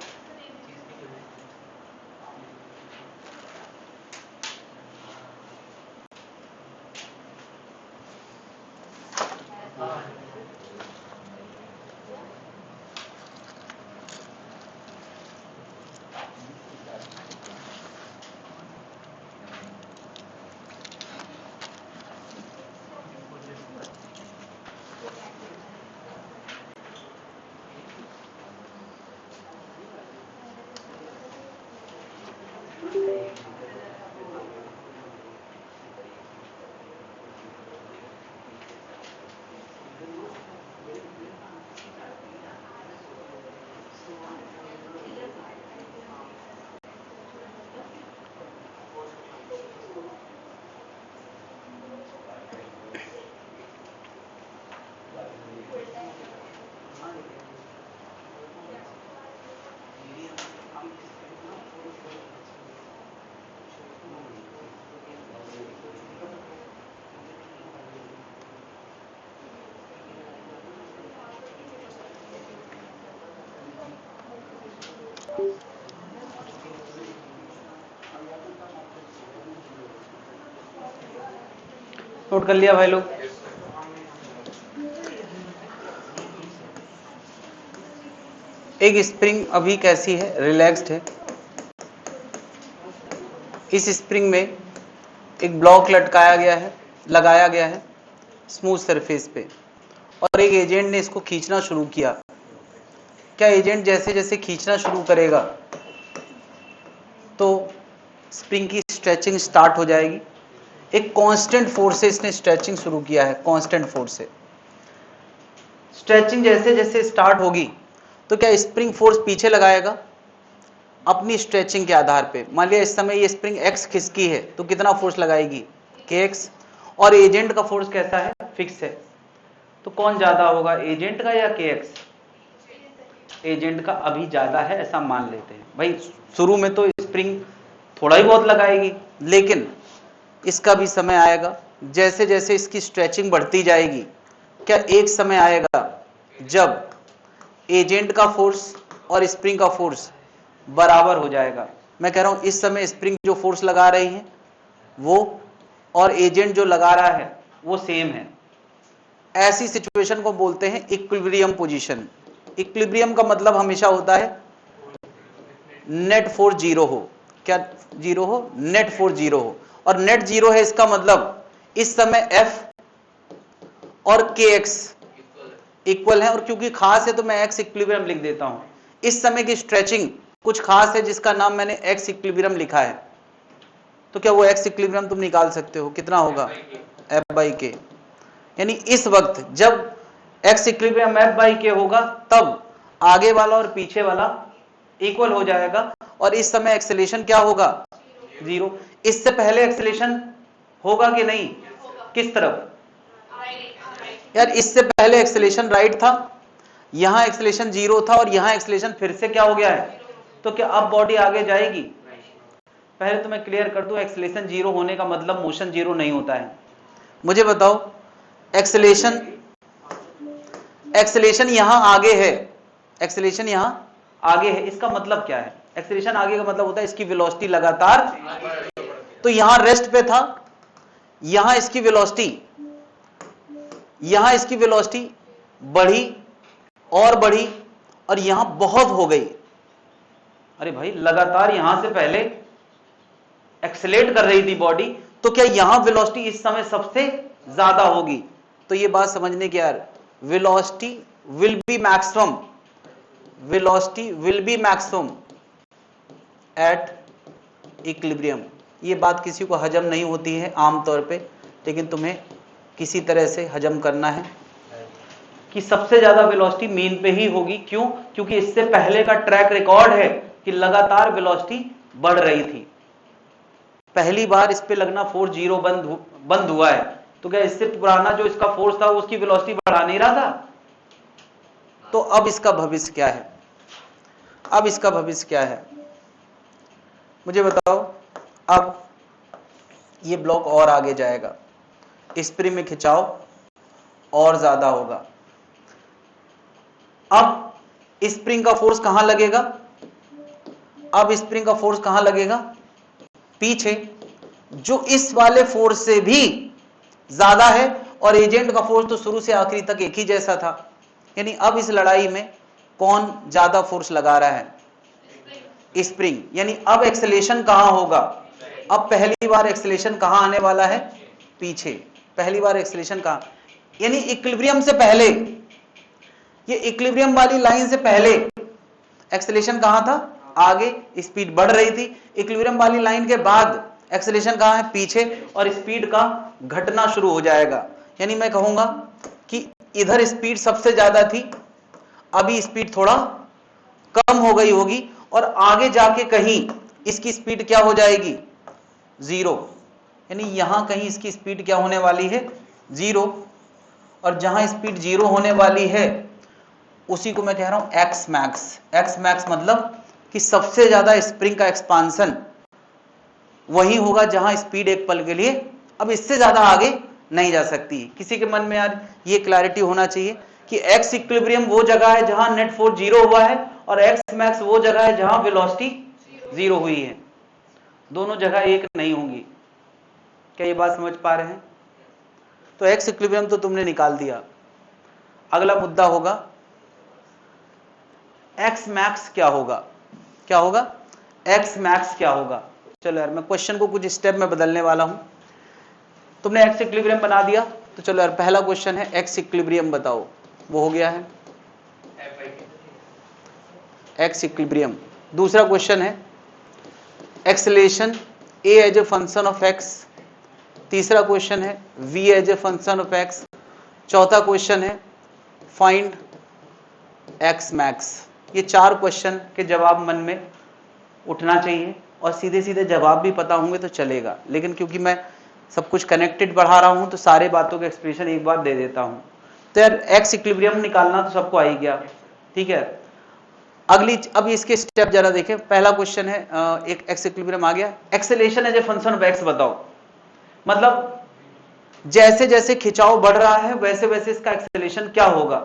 नोट कर लिया भाई लोग? एक स्प्रिंग अभी कैसी है? रिलैक्स्ड है। इस स्प्रिंग में एक ब्लॉक लटकाया गया है, लगाया गया है स्मूथ सरफेस पे, और एक एजेंट ने इसको खींचना शुरू किया। क्या एजेंट जैसे जैसे खींचना शुरू करेगा तो स्प्रिंग की स्ट्रेचिंग स्टार्ट हो जाएगी। एक कांस्टेंट फोर्स से इसने स्ट्रेचिंग शुरू किया है, कांस्टेंट फोर्स से स्ट्रेचिंग जैसे जैसे स्टार्ट होगी तो क्या स्प्रिंग फोर्स पीछे लगाएगा अपनी स्ट्रेचिंग के आधार पे। मान लिया इस समय ये स्प्रिंग x खिसकी है तो कितना फोर्स लगाएगी? kx। और एजेंट का फोर्स कैसा है? फिक्स है। तो कौन ज्यादा होगा, एजेंट का या kx? एजेंट का अभी ज्यादा है ऐसा मान लेते हैं भाई। शुरू में तो स्प्रिंग थोड़ा ही बहुत लगाएगी, लेकिन इसका भी समय आएगा। जैसे जैसे इसकी स्ट्रेचिंग बढ़ती जाएगी, क्या एक समय आएगा जब एजेंट का फोर्स और स्प्रिंग का फोर्स बराबर हो जाएगा। मैं कह रहा हूं इस समय स्प्रिंग जो फोर्स लगा रही है वो और एजेंट जो लगा रहा है वो सेम है। ऐसी सिचुएशन को बोलते हैं इक्विलिब्रियम पोजीशन। इक्विलिब्रियम का मतलब हमेशा होता है नेट फोर्स जीरो हो। क्या जीरो हो? नेट फोर्स जीरो हो। और नेट जीरो है इसका मतलब इस समय F और kx इक्वल है, और क्योंकि खास है तो मैं x इक्विलिब्रियम लिख देता हूं। इस समय की स्ट्रेचिंग कुछ खास है जिसका नाम मैंने x इक्विलिब्रियम लिखा है। तो क्या वो x इक्विलिब्रियम तुम निकाल सकते हो? कितना होगा? F/k। यानी इस वक्त जब x इक्विलिब्रियम F/k होगा तब आगे वाला और पीछे वाला इक्वल हो जाएगा, और इस समय एक्सेलेरेशन क्या होगा? जीरो। इससे पहले एक्सेलेरेशन होगा कि नहीं? किस तरफ यार? इससे पहले एक्सेलेरेशन राइट था, यहां एक्सेलेरेशन जीरो था, और यहां एक्सेलेरेशन फिर से क्या हो गया है? तो क्या अब बॉडी आगे जाएगी? पहले तो मैं क्लियर कर दूं, एक्सेलेरेशन जीरो होने का मतलब मोशन जीरो नहीं होता है। मुझे बताओ, एक्सेलेरेशन यहां आगे है, एक्सेलेरेशन यहां आगे है, इसका मतलब क्या है? एक्सेलेरेशन आगे का मतलब होता है इसकी वेलोसिटी लगातार, तो यहां रेस्ट पे था, यहां इसकी वेलोसिटी बढ़ी और बढ़ी और यहां बहुत हो गई। अरे भाई लगातार यहां से पहले एक्सेलेरेट कर रही थी बॉडी, तो क्या यहां वेलोसिटी इस समय सबसे ज्यादा होगी? तो ये बात समझने की यार, velocity will be maximum at equilibrium. ये बात किसी को हजम नहीं होती है आमतौर पे, लेकिन तुम्हें किसी तरह से हजम करना है कि सबसे ज्यादा वेलोसिटी मीन पे ही होगी। क्यों? क्योंकि इससे पहले का ट्रैक रिकॉर्ड है कि लगातार वेलोसिटी बढ़ रही थी। पहली बार इस पे लगना फोर्स जीरो बंद हुआ है, तो क्या इससे पुराना जो इसका फोर्स था उसकी वेलोसिटी बढ़ा नहीं रहा था? तो अब इसका भविष्य क्या है? अब इसका भविष्य क्या है मुझे बताओ। अब ये ब्लॉक और आगे जाएगा, स्प्रिंग में खिंचाव और ज्यादा होगा। अब स्प्रिंग का फोर्स कहां लगेगा? अब स्प्रिंग का फोर्स कहां लगेगा? पीछे, जो इस वाले फोर्स से भी ज्यादा है, और एजेंट का फोर्स तो शुरू से आखिरी तक एक ही जैसा था। यानी अब इस लड़ाई में कौन ज्यादा फोर्स लगा रहा है? स्प्रिंग। यानी अब एक्सेलेरेशन कहां होगा? अब पहली बार एक्सेलेरेशन कहां आने वाला है? पीछे। पहली बार एक्सेलेरेशन कहां? यानी इक्विलिब्रियम से पहले, ये इक्विलिब्रियम वाली लाइन से पहले एक्सेलेरेशन कहां था? आगे, स्पीड बढ़ रही थी। इक्विलिब्रियम वाली लाइन के बाद एक्सेलेरेशन कहां है? पीछे, और स्पीड का घटना शुरू हो जाएगा। यानी मैं कहूंगा कि इधर स्पीड सबसे ज्यादा थी, अभी स्पीड थोड़ा कम हो गई होगी, और आगे जाके कहीं इसकी स्पीड क्या हो जाएगी? जीरो। यानी यहां कहीं इसकी स्पीड क्या होने वाली है? जीरो। और जहां स्पीड जीरो होने वाली है उसी को मैं कह रहा हूं एक्स मैक्स। एक्स मैक्स मतलब कि सबसे ज्यादा स्प्रिंग का एक्सपांशन वही होगा जहां स्पीड एक पल के लिए अब इससे ज्यादा आगे नहीं जा सकती। किसी के मन में यार ये क्लैरिटी होना चाहिए कि एक्स इक्विलिब्रियम वो जगह है जहां नेट फोर्स जीरो हुआ है, और एक्स मैक्स वो जगह है जहां वेलोसिटी जीरो हुई है। दोनों जगह एक नहीं होंगी। क्या ये बात समझ पा रहे हैं? तो एक्स इक्विलिब्रियम तो तुमने निकाल दिया। अगला मुद्दा होगा एक्स मैक्स क्या होगा, क्या होगा, एक्स मैक्स क्या होगा। चलो यार मैं क्वेश्चन को कुछ स्टेप में बदलने वाला हूं। तुमने एक्स इक्विलिब्रियम बना दिया, तो चलो यार पहला क्वेश्चन है एक्स इक्विलिब्रियम बताओ, वो हो गया है एक्स इक्विलिब्रियम। दूसरा क्वेश्चन है acceleration A as a function of X. तीसरा क्वेश्चन है v as a function of x। चौथा क्वेश्चन है फाइंड x मैक्स। ये 4 क्वेश्चन के जवाब मन में उठना चाहिए और सीधे सीधे जवाब भी पता होंगे तो चलेगा, लेकिन क्योंकि मैं सब कुछ कनेक्टेड पढ़ा रहा हूं तो सारे बातों के एक्सप्रेशन एक बार दे देता हूं। तो यार x इक्विलिब्रियम निकालना तो सबको आ ही गया, ठीक है। अगली अब इसके स्टेप जरा देखें। पहला क्वेश्चन है एक x इक्विलिब्रियम आ गया, acceleration as a function of x बताओ। मतलब जैसे जैसे खिंचाव बढ़ रहा है वैसे वैसे इसका एक्सेलरेशन क्या होगा।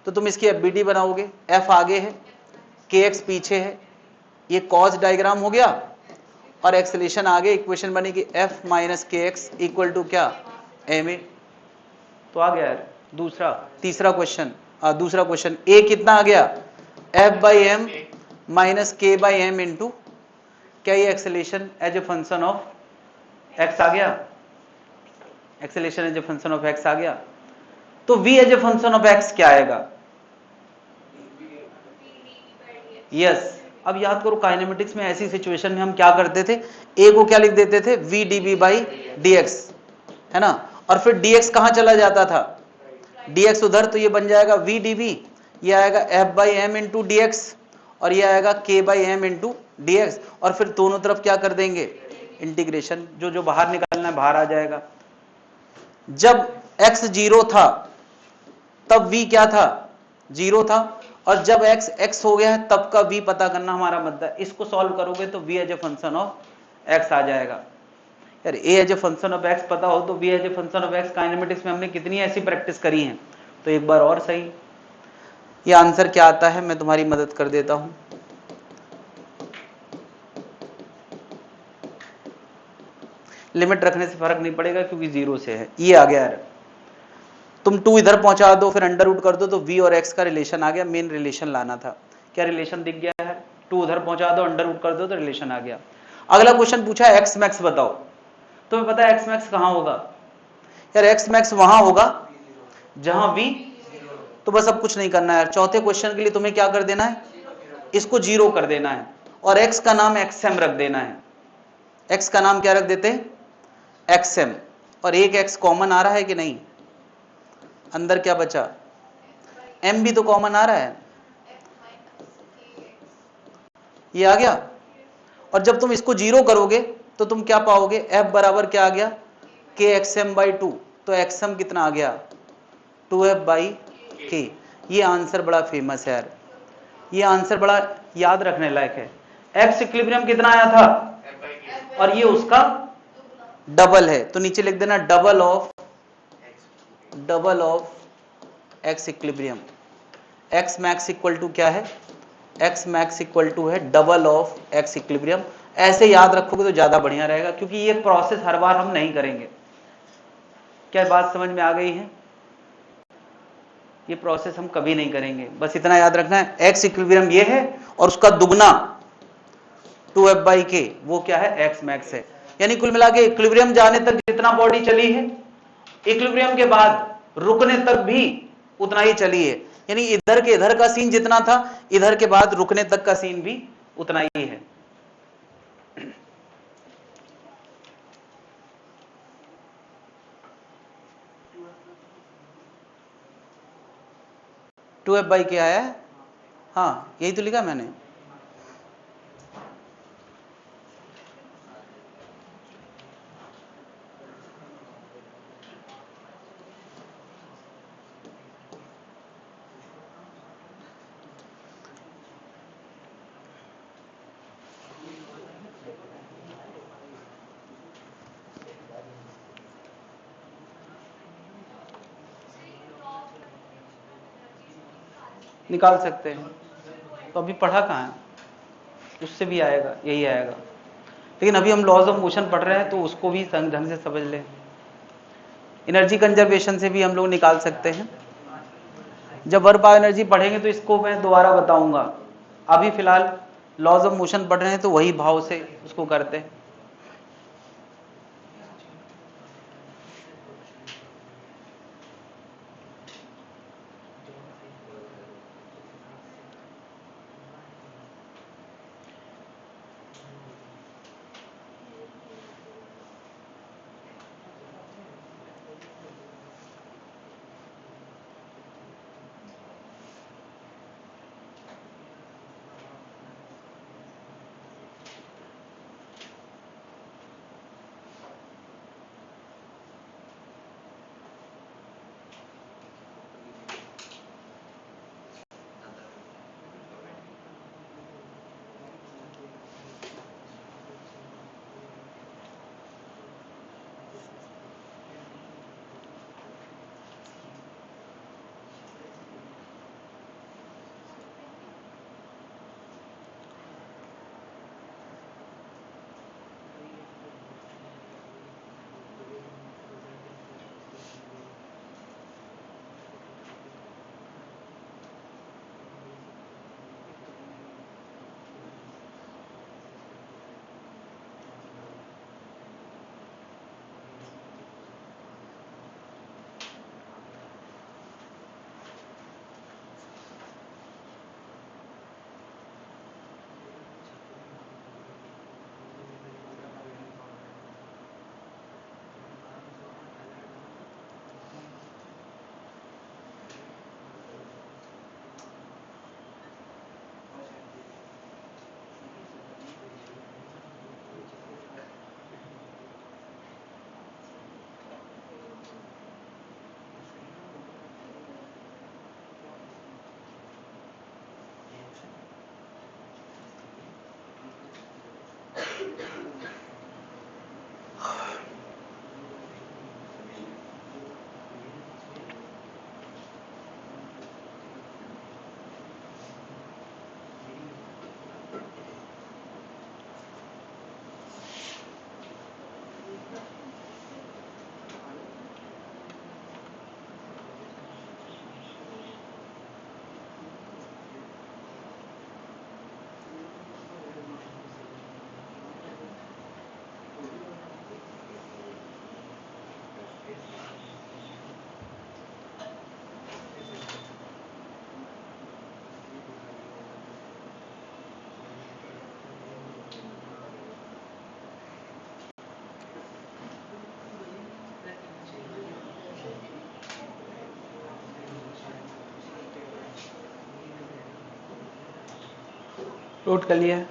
तो तुम इसकी एफबीडी बनाओगे, f आगे है kx पीछे है, ये कॉस डायग्राम हो गया और एक्सेलरेशन आगे इक्वेशन बनेगी f minus kx equal to क्या ma। तो आ गया यार दूसरा। तीसरा क्वेश्चन दूसरा क्वेश्चन a कितना आ गया f by M minus k by M into क्या, ये acceleration as a function of x आ गया, acceleration as a function of x आ गया। तो v as a function of x क्या आएगा, यस। अब याद करो काइनेमेटिक्स में ऐसी सिचुएशन में हम क्या करते थे, a को क्या लिख देते थे v dv बाई dx, है ना, और फिर dx कहां चला जाता था, dx उधर, तो ये बन जाएगा v dv, ये आएगा f by M into D X और ये आएगा k by M into D X, और फिर दोनों तरफ क्या कर देंगे इंटीग्रेशन, जो जो बाहर निकालना है बाहर आ जाएगा। जब x 0 था तब v क्या था 0 था, और जब x x हो गया है तब का v पता करना हमारा मुद्दा है। इसको सॉल्व करोगे तो v as a function of x आ जाएगा। यार a as a function of x पता हो तो v as a function of x kinematics में हमने कितनी ऐसी प्रैक्टिस करी है, तो एक बार और सही। ये आंसर क्या आता है मैं तुम्हारी मदद कर देता हूं। लिमिट रखने से फर्क नहीं पड़ेगा क्योंकि 0 से है। ये आ गया यार, तुम 2 इधर पहुंचा दो फिर अंडर रूट कर दो तो v और x का रिलेशन आ गया। मेन रिलेशन लाना था, क्या रिलेशन दिख गया है, 2 उधर पहुंचा दो अंडर रूट कर दो तो रिलेशन आ गया। अगला क्वेश्चन पूछा है x मैक्स बताओ। तुम्हें पता है x मैक्स कहां होगा, यार x मैक्स वहां होगा जहां v, तो बस अब कुछ नहीं करना है यार। चौथे क्वेश्चन के लिए तुम्हें क्या कर देना है, इसको 0 कर देना है और x का नाम xm रख देना है। x का नाम क्या रख देते हैं xm, और एक x कॉमन आ रहा है कि नहीं, अंदर क्या बचा m भी तो कॉमन आ रहा है, ये आ गया। और जब तुम इसको 0 करोगे तो तुम क्या पाओगे, f बराबर क्या आ गया kxm बाई 2, तो xm कितना आ गया 2f बाई k। ये आंसर बड़ा फेमस है यार, ये आंसर बड़ा याद रखने लायक है। एक्स इक्विलिब्रियम कितना आया था और ये उसका डबल है, तो नीचे लिख देना double of X equilibrium. X max equal to क्या है, एक्स मैक्स इक्वल टू है डबल ऑफ एक्स इक्विलिब्रियम। ऐसे याद रखोगे तो ज्यादा बढ़िया रहेगा क्योंकि ये प्रोसेस हर बार हम नहीं करेंगे। क्या बात समझ में आ गई है, ये प्रोसेस हम कभी नहीं करेंगे, बस इतना याद रखना है एक्स इक्विलिब्रियम ये है और उसका दुगना 2f बाई के वो क्या है एक्स मैक्स है। यानी कुल मिला के इक्विलिब्रियम जाने तक जितना बॉडी चली है इक्विलिब्रियम के बाद रुकने तक भी उतना ही चली है। यानी इधर के इधर का सीन जितना था इधर के बाद रुकने तक का सीन भी उतना ही है। टू एफ बाई के आया है, हाँ यही तो लिखा मैंने। निकाल सकते हैं, तो अभी पढ़ा कहाँ है, उससे भी आएगा, यही आएगा। लेकिन अभी हम लॉज ऑफ मोशन पढ़ रहे हैं तो उसको भी ढंग से समझ लें। एनर्जी कंजर्वेशन से भी हम लोग निकाल सकते हैं। जब वर्क बाय एनर्जी पढ़ेंगे तो इसको मैं दोबारा बताऊंगा। अभी फिलहाल लॉज ऑफ मोशन पढ़ रहे हैं तो वही भाव से उसको करते हैं। नोट कर लिया है।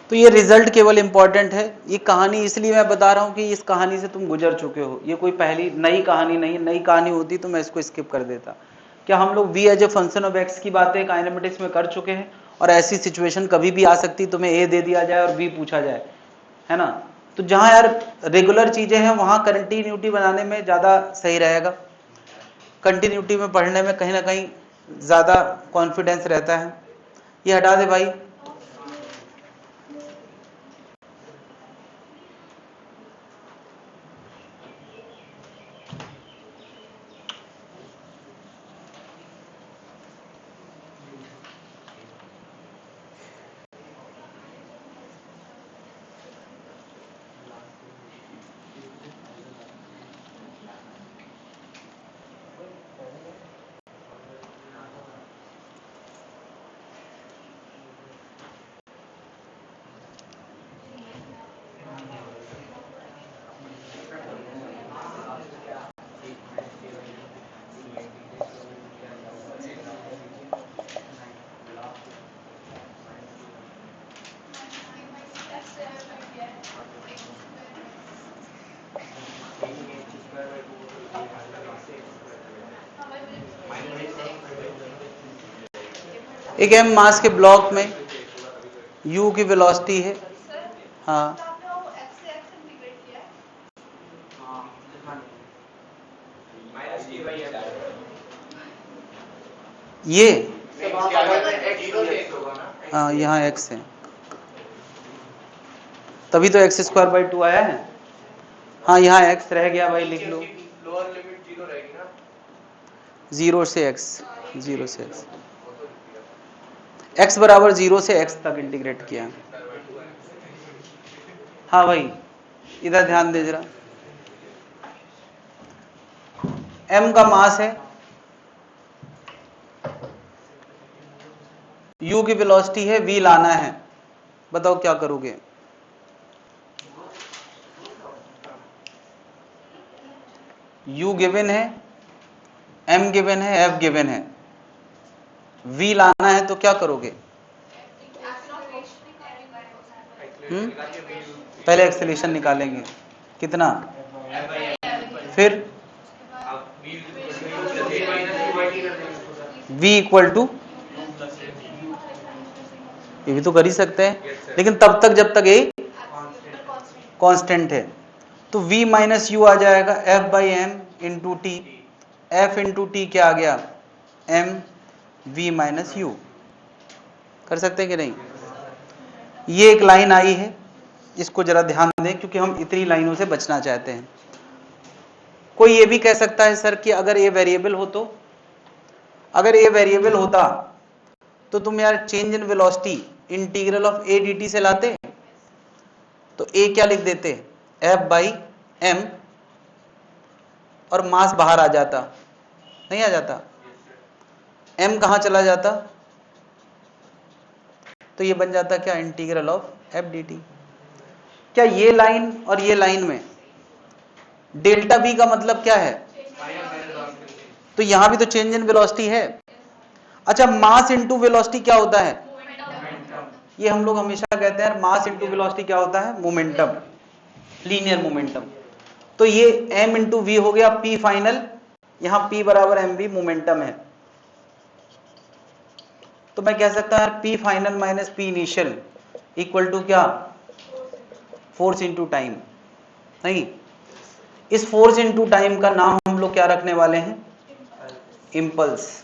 तो ये रिजल्ट केवल इंपॉर्टेंट है। ये कहानी इसलिए मैं बता रहा हूं कि इस कहानी से तुम गुजर चुके हो। ये कोई पहली नई कहानी नहीं, नई कहानी होती तो मैं इसको स्किप कर देता। क्या हम लोग v as a function of x की बातें काइनेमेटिक्स में कर चुके हैं? और ऐसी सिचुएशन कभी भी आ सकती, तुम्हें a दे दिया जाए और b पूछा जाए, है ना? तो जहां यार रेगुलर चीजें हैं वहां कंटिन्यूटी बनाने में ज्यादा सही रहेगा। कंटिन्यूटी में पढ़ने में कहीं ना कहीं ज्यादा कॉन्फिडेंस रहता है। ये हटा दे भाई। एक एम मास के ब्लॉक में u की वेलोसिटी है। हाँ, आपने वो x से x इंटीग्रेट किया है? Minus T by F. ये जीरो से x होगा ना। हाँ यहाँ x है, तभी तो x² 2 आया है। हाँ यहाँ x रह गया भाई, लिख लो। लोअर लिमिट जीरो रहेगी ना। 0 से x, 0 से x, x बराबर 0 से x तक इंटीग्रेट किया। हाँ भाई इधर ध्यान दे जरा। m का मास है, u की वेलोसिटी है, v लाना है, बताओ क्या करोगे? u गिवन है, m गिवन है, f गिवन है, v लाना है, तो क्या करोगे? पहले एक्सेलेरेशन निकालेंगे, कितना? फिर v इक्वल टू, ये भी तो कर ही सकते हैं, लेकिन तब तक जब तक a कांस्टेंट है। तो v माइनस यू आ जाएगा f by M into T, F into T क्या आ गया? m v minus U. कर सकते हैं कि नहीं? ये एक लाइन आई है, इसको जरा ध्यान दें क्योंकि हम इतनी लाइनों से बचना चाहते हैं। कोई ये भी कह सकता है सर कि अगर a वेरिएबल हो तो, अगर a वेरिएबल होता तो तुम यार change in velocity integral of a dt से लाते, तो a क्या लिख देते? f बाई एम, और मास बाहर आ जाता, नहीं आ जाता? m कहाँ चला जाता? तो ये बन जाता क्या? Integral of f dt। क्या ये लाइन और ये लाइन में डेल्टा v का मतलब क्या है? तो यहां भी तो चेंज इन वेलोसिटी है। अच्छा, मास इंटू वेलोसिटी क्या होता है? ये हम लोग हमेशा कहते हैं मास इंटू वेलोसिटी क्या होता है? Momentum, linear momentum. तो ये m इंटू वी हो गया p फाइनल, यहां p बराबर एम वी मोमेंटम है। तो मैं कह सकता हूं p final minus p initial equal to क्या? Force into time. नहीं, इस फोर्स इंटू टाइम का नाम हम लोग क्या रखने वाले हैं? इंपल्स।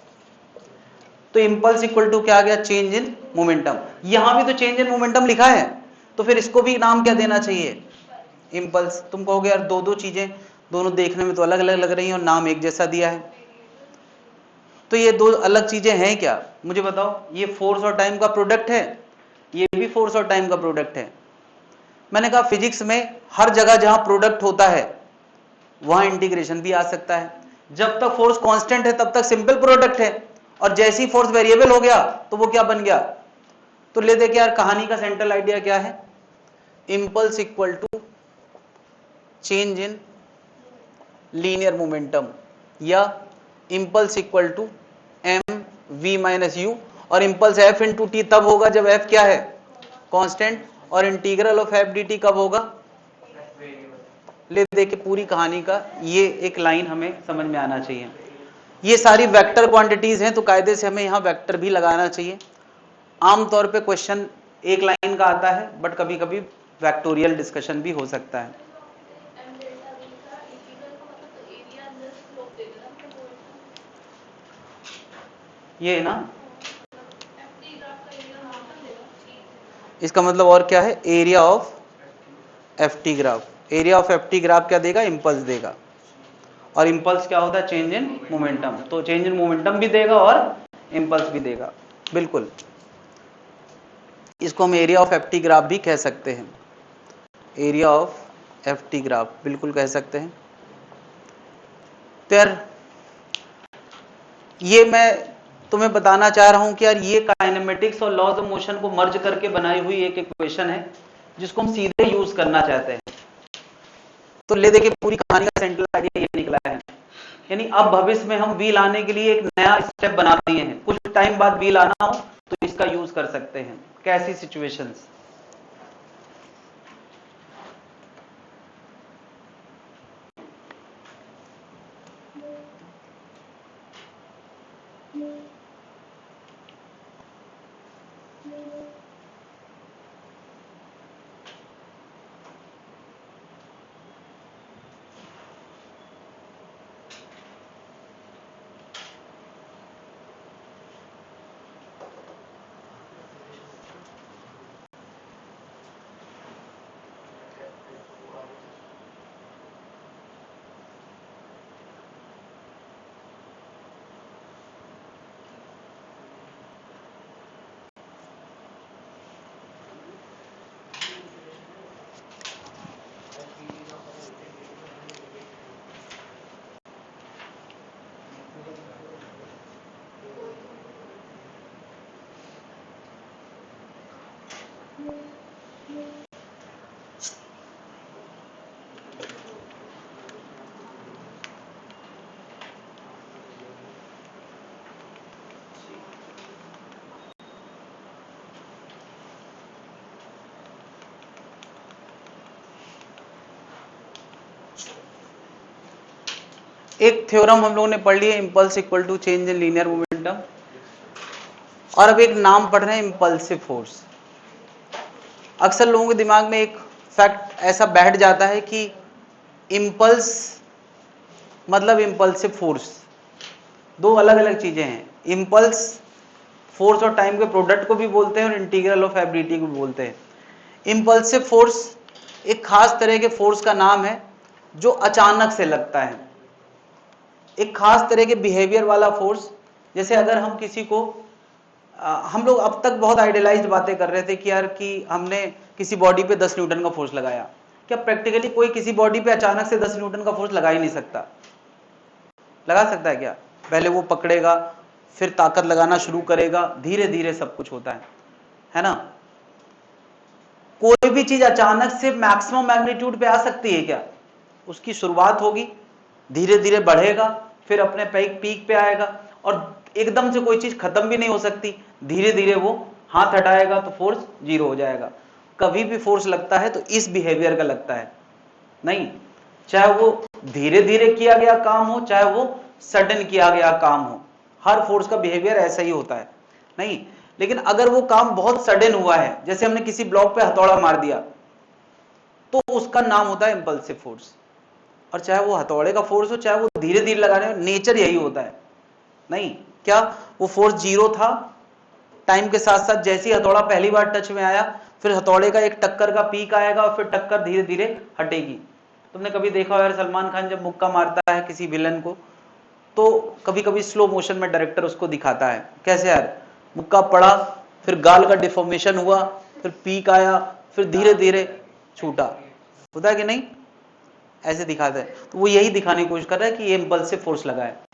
तो इंपल्स इक्वल टू क्या आ गया? Change in momentum. यहां भी तो चेंज इन मोमेंटम लिखा है, तो फिर इसको भी नाम क्या देना चाहिए? इंपल्स। तुम कहोगे यार दो दो चीजें, दोनों देखने में तो अलग अलग लग रही हैं और नाम एक जैसा दिया है, तो ये दो अलग चीजें हैं क्या? मुझे बताओ। ये फोर्स और टाइम का प्रोडक्ट है, ये भी फोर्स और टाइम का प्रोडक्ट है। मैंने कहा फिजिक्स में हर जगह जहां प्रोडक्ट होता है वहां इंटीग्रेशन भी आ सकता है। जब तक फोर्स कांस्टेंट है तब तक सिंपल प्रोडक्ट है, और जैसे ही फोर्स वेरिएबल हो गया तो वो क्या बन गया? तो ले देखिए यार, कहानी का सेंट्रल आइडिया क्या है? Impulse equal to change in linear momentum, या impulse equal to M V minus U, और इंपल्स एफ इंटू टी तब होगा जब एफ क्या है? कांस्टेंट, और integral of F D T कब होगा? ले देखिए पूरी कहानी का ये एक लाइन हमें समझ में आना चाहिए। ये सारी वेक्टर क्वांटिटीज हैं, तो कायदे से हमें यहाँ वेक्टर भी लगाना चाहिए। आमतौर पे क्वेश्चन एक लाइन का आता है, बट कभी कभी वेक्टोरियल डिस्कशन भी हो सकता है। ये ना, इसका मतलब और क्या है? Area of F T graph. Area of F T graph क्या देगा? इंपल्स देगा, और इंपल्स क्या होता है? Change in momentum. तो चेंज इन मोमेंटम भी देगा और इंपल्स भी देगा, बिल्कुल। इसको हम area of F T graph भी कह सकते हैं, area of F T graph बिल्कुल कह सकते हैं। तो यार ये मैं तुम्हें बताना चाह रहा हूं कि यार ये काइनेमेटिक्स और लॉज ऑफ मोशन को मर्ज करके बनाई हुई एक इक्वेशन है जिसको हम सीधे यूज करना चाहते हैं। तो ले देखिए पूरी कहानी का सेंट्रल आइडिया ये निकला है, यानी अब भविष्य में हम वी लाने के लिए एक नया स्टेप बना दिए हैं। कुछ टाइम बाद वी लाना हो तो इसका यूज कर सकते हैं। कैसी सिचुएशंस? एक थ्योरम हम लोगों ने पढ़ लिया, impulse equal to change in linear momentum. और अब एक नाम पढ़ रहे हैं, इंपल्सिव फोर्स। अक्सर लोगों के दिमाग में एक फैक्ट ऐसा बैठ जाता है कि इंपल्स मतलब इंपल्सिव फोर्स, दो अलग अलग चीजें हैं। इंपल्स फोर्स और टाइम के प्रोडक्ट को भी बोलते हैं और इंटीग्रल ऑफ एबिलिटी को भी बोलते हैं। इंपल्सिव फोर्स एक खास तरह के फोर्स का नाम है जो अचानक से लगता है, एक खास तरह के बिहेवियर वाला फोर्स। जैसे अगर हम किसी को हम लोग अब तक बहुत आइडियलाइज्ड बातें कर रहे थे कि यार कि हमने किसी बॉडी पे 10 न्यूटन का फोर्स लगाया। क्या प्रैक्टिकली कोई किसी बॉडी पे अचानक से 10 न्यूटन का फोर्स लगा ही नहीं सकता? लगा सकता है क्या? पहले वो पकड़ेगा, फिर ताकत लगाना शुरू करेगा, धीरे धीरे सब कुछ होता है ना? कोई भी चीज अचानक से मैक्सिमम मैग्नीट्यूड पे आ सकती है क्या? उसकी शुरुआत होगी, धीरे धीरे बढ़ेगा, फिर अपने पीक पे आएगा, और एकदम से कोई चीज खत्म भी नहीं हो सकती। धीरे धीरे वो हाथ हटाएगा तो फोर्स जीरो हो जाएगा। कभी भी फोर्स लगता है तो इस बिहेवियर का लगता है नहीं, चाहे वो धीरे धीरे किया गया काम हो, चाहे वो सडन किया गया काम हो, हर फोर्स का बिहेवियर ऐसा ही होता है नहीं। लेकिन अगर वो काम बहुत सडन हुआ है, जैसे हमने किसी ब्लॉक पे हथौड़ा मार दिया, तो उसका नाम होता है इंपल्सिव फोर्स। और चाहे वो हथौड़े का फोर्स हो, चाहे वो धीरे धीरे लगाने में, नेचर यही होता है नहीं। क्या वो फोर्स जीरो था, टाइम के साथ साथ जैसे ही हथौड़ा पहली बार टच में आया, फिर हथौड़े का एक टक्कर का पीक आएगा और फिर टक्कर धीरे धीरे हटेगी। तुमने कभी देखा हो यार, सलमान खान जब मुक्का मारता है किसी विलन को, तो कभी कभी स्लो मोशन में डायरेक्टर उसको दिखाता है कैसे यार मुक्का पड़ा, फिर गाल का डिफॉर्मेशन हुआ, फिर पीक आया, फिर धीरे धीरे छूटा, होता है कि नहीं? ऐसे दिखाता है। तो वो यही दिखाने की कोशिश कर रहा है कि ये इंपल्सिव फोर्स लगा है।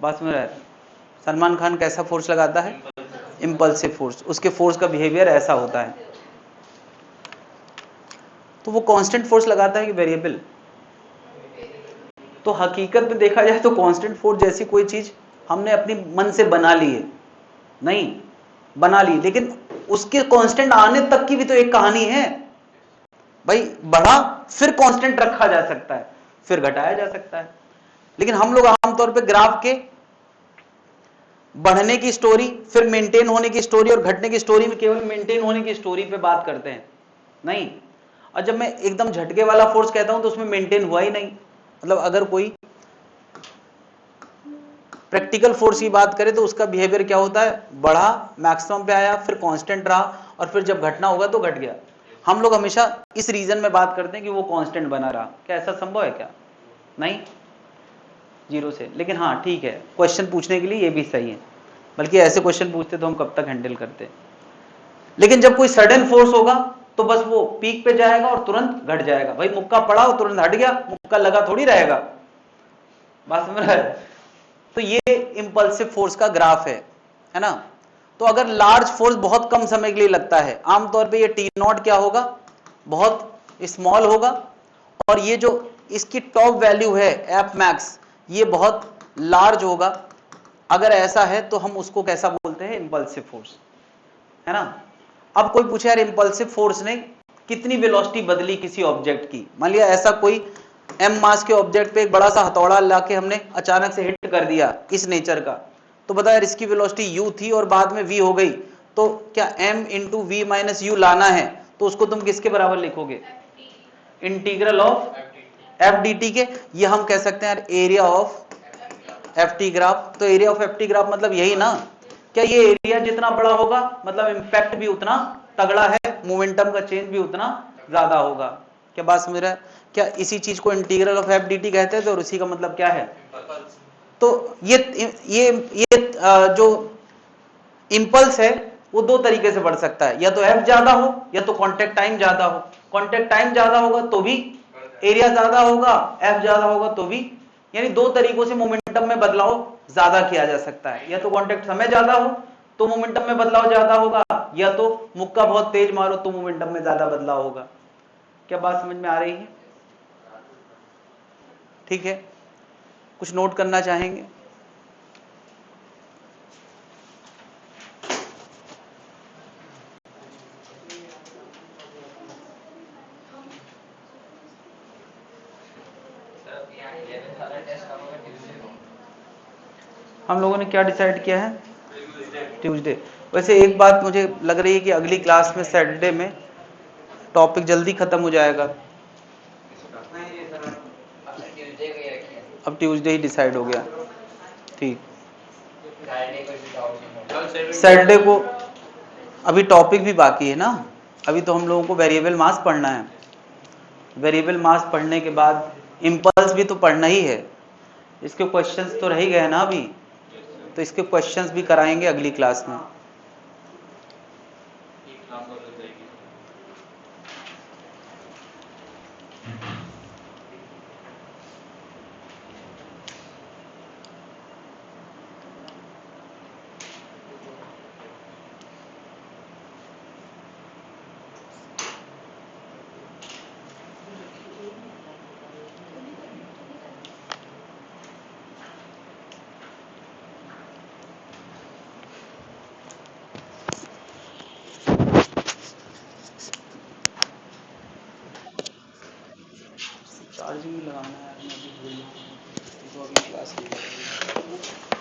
बात में सलमान खान कैसा फोर्स लगाता है? Impulsive force. उसके फोर्स का बिहेवियर ऐसा होता है। तो वो कांस्टेंट फोर्स लगाता है कि वेरिएबल? तो हकीकत में देखा जाए तो कांस्टेंट फोर्स जैसी कोई चीज हमने अपनी मन से बना ली है नहीं, बना ली, लेकिन उसके कांस्टेंट आने तक की भी तो एक कहानी है भाई। बढ़ा फिर कांस्टेंट रखा जा सकता है, फिर घटाया जा सकता है। लेकिन हम लोग आमतौर पे ग्राफ के बढ़ने की स्टोरी, फिर मेंटेन होने की स्टोरी और घटने की स्टोरी में केवल मेंटेन होने की स्टोरी पे बात करते हैं नहीं। और जब मैं एकदम झटके वाला फोर्स कहता हूं तो उसमें मेंटेन हुआ ही नहीं। मतलब अगर कोई प्रैक्टिकल फोर्स की बात करें तो उसका बिहेवियर क्या होता है? बढ़ा, मैक्सिमम पे आया, फिर कांस्टेंट रहा, और फिर जब घटना होगा तो घट गया। हम लोग हमेशा इस रीजन में बात करते हैं कि वो कांस्टेंट बना रहा। क्या ऐसा संभव है क्या? नहीं, जीरो से। लेकिन हाँ ठीक है, क्वेश्चन पूछने के लिए ये भी सही है, बल्कि ऐसे क्वेश्चन पूछते तो हम कब तक हैंडल करते। लेकिन जब कोई सडन फोर्स होगा तो बस वो पीक पे जाएगा और तुरंत घट जाएगा। भाई मुक्का पड़ा और तुरंत हट गया, मुक्का लगा थोड़ी रहेगा। बात समझ रहे? तो ये इंपल्सिव फोर्स का ग्राफ है ना। तो अगर लार्ज फोर्स बहुत कम समय के लिए लगता है, आमतौर पे ये टी नॉट क्या होगा? बहुत स्मॉल होगा, और ये जो इसकी टॉप वैल्यू है एफ मैक्स, ये बहुत लार्ज होगा। अगर ऐसा है तो हम उसको कैसा बोलते हैं? इंपल्सिव फोर्स, है ना। अब कोई पूछे यार इंपल्सिव फोर्स ने कितनी वेलोसिटी बदली किसी ऑब्जेक्ट की? मान लिया ऐसा कोई m मास के ऑब्जेक्ट पे एक बड़ा सा हथौड़ा लाके हमने अचानक से हिट कर दिया इस नेचर का, तो बता यार इसकी वेलोसिटी u थी और बाद में v हो गई, तो क्या m into V minus U लाना है तो उसको तुम किसके बराबर लिखोगे? Integral of F D T के। ये हम कह सकते हैं यार area of F T graph. तो area of F T graph मतलब यही ना। क्या ये एरिया जितना बड़ा होगा मतलब इंपैक्ट भी उतना तगड़ा है, मोमेंटम का चेंज भी उतना ज्यादा होगा। क्या बात समझ रहा है? क्या इसी चीज को integral of F D T कहते हैं? तो और उसी का मतलब क्या है? तो ये जो इंपल्स है वो दो तरीके से बढ़ सकता है, या तो एफ ज्यादा हो या तो कांटेक्ट टाइम ज्यादा हो। कांटेक्ट टाइम ज्यादा होगा तो भी एरिया ज्यादा होगा, एफ ज्यादा होगा तो भी, यानी दो तरीकों से मोमेंटम में बदलाव ज्यादा किया जा सकता है। या तो कांटेक्ट समय ज्यादा हो तो मोमेंटम में बदलाव ज्यादा होगा, या तो मुक्का बहुत तेज मारो तो मोमेंटम में ज्यादा बदलाव होगा। क्या बात समझ में आ रही है? ठीक है, कुछ नोट करना चाहेंगे? हम लोगों ने क्या डिसाइड किया है? ट्यूसडे। वैसे एक बात मुझे लग रही है कि अगली क्लास में सैटरडे में टॉपिक जल्दी खत्म हो जाएगा। अब ट्यूसडे ही डिसाइड हो गया। ठीक, सैटरडे को अभी टॉपिक भी बाकी है ना। अभी तो हम लोगों को वेरिएबल मास पढ़ना है। वेरिएबल मास पढ़ने के बाद इम्पल्स भी तो पढ़ना ही है। इसके क्वेश्चंस तो रह ही गए ना अभी, तो इसके क्वेश्चंस भी कराएंगे अगली क्लास में। चार्जिंग लगाना है, मैं अभी भूल रहा हूँ, तो अभी क्लास नहीं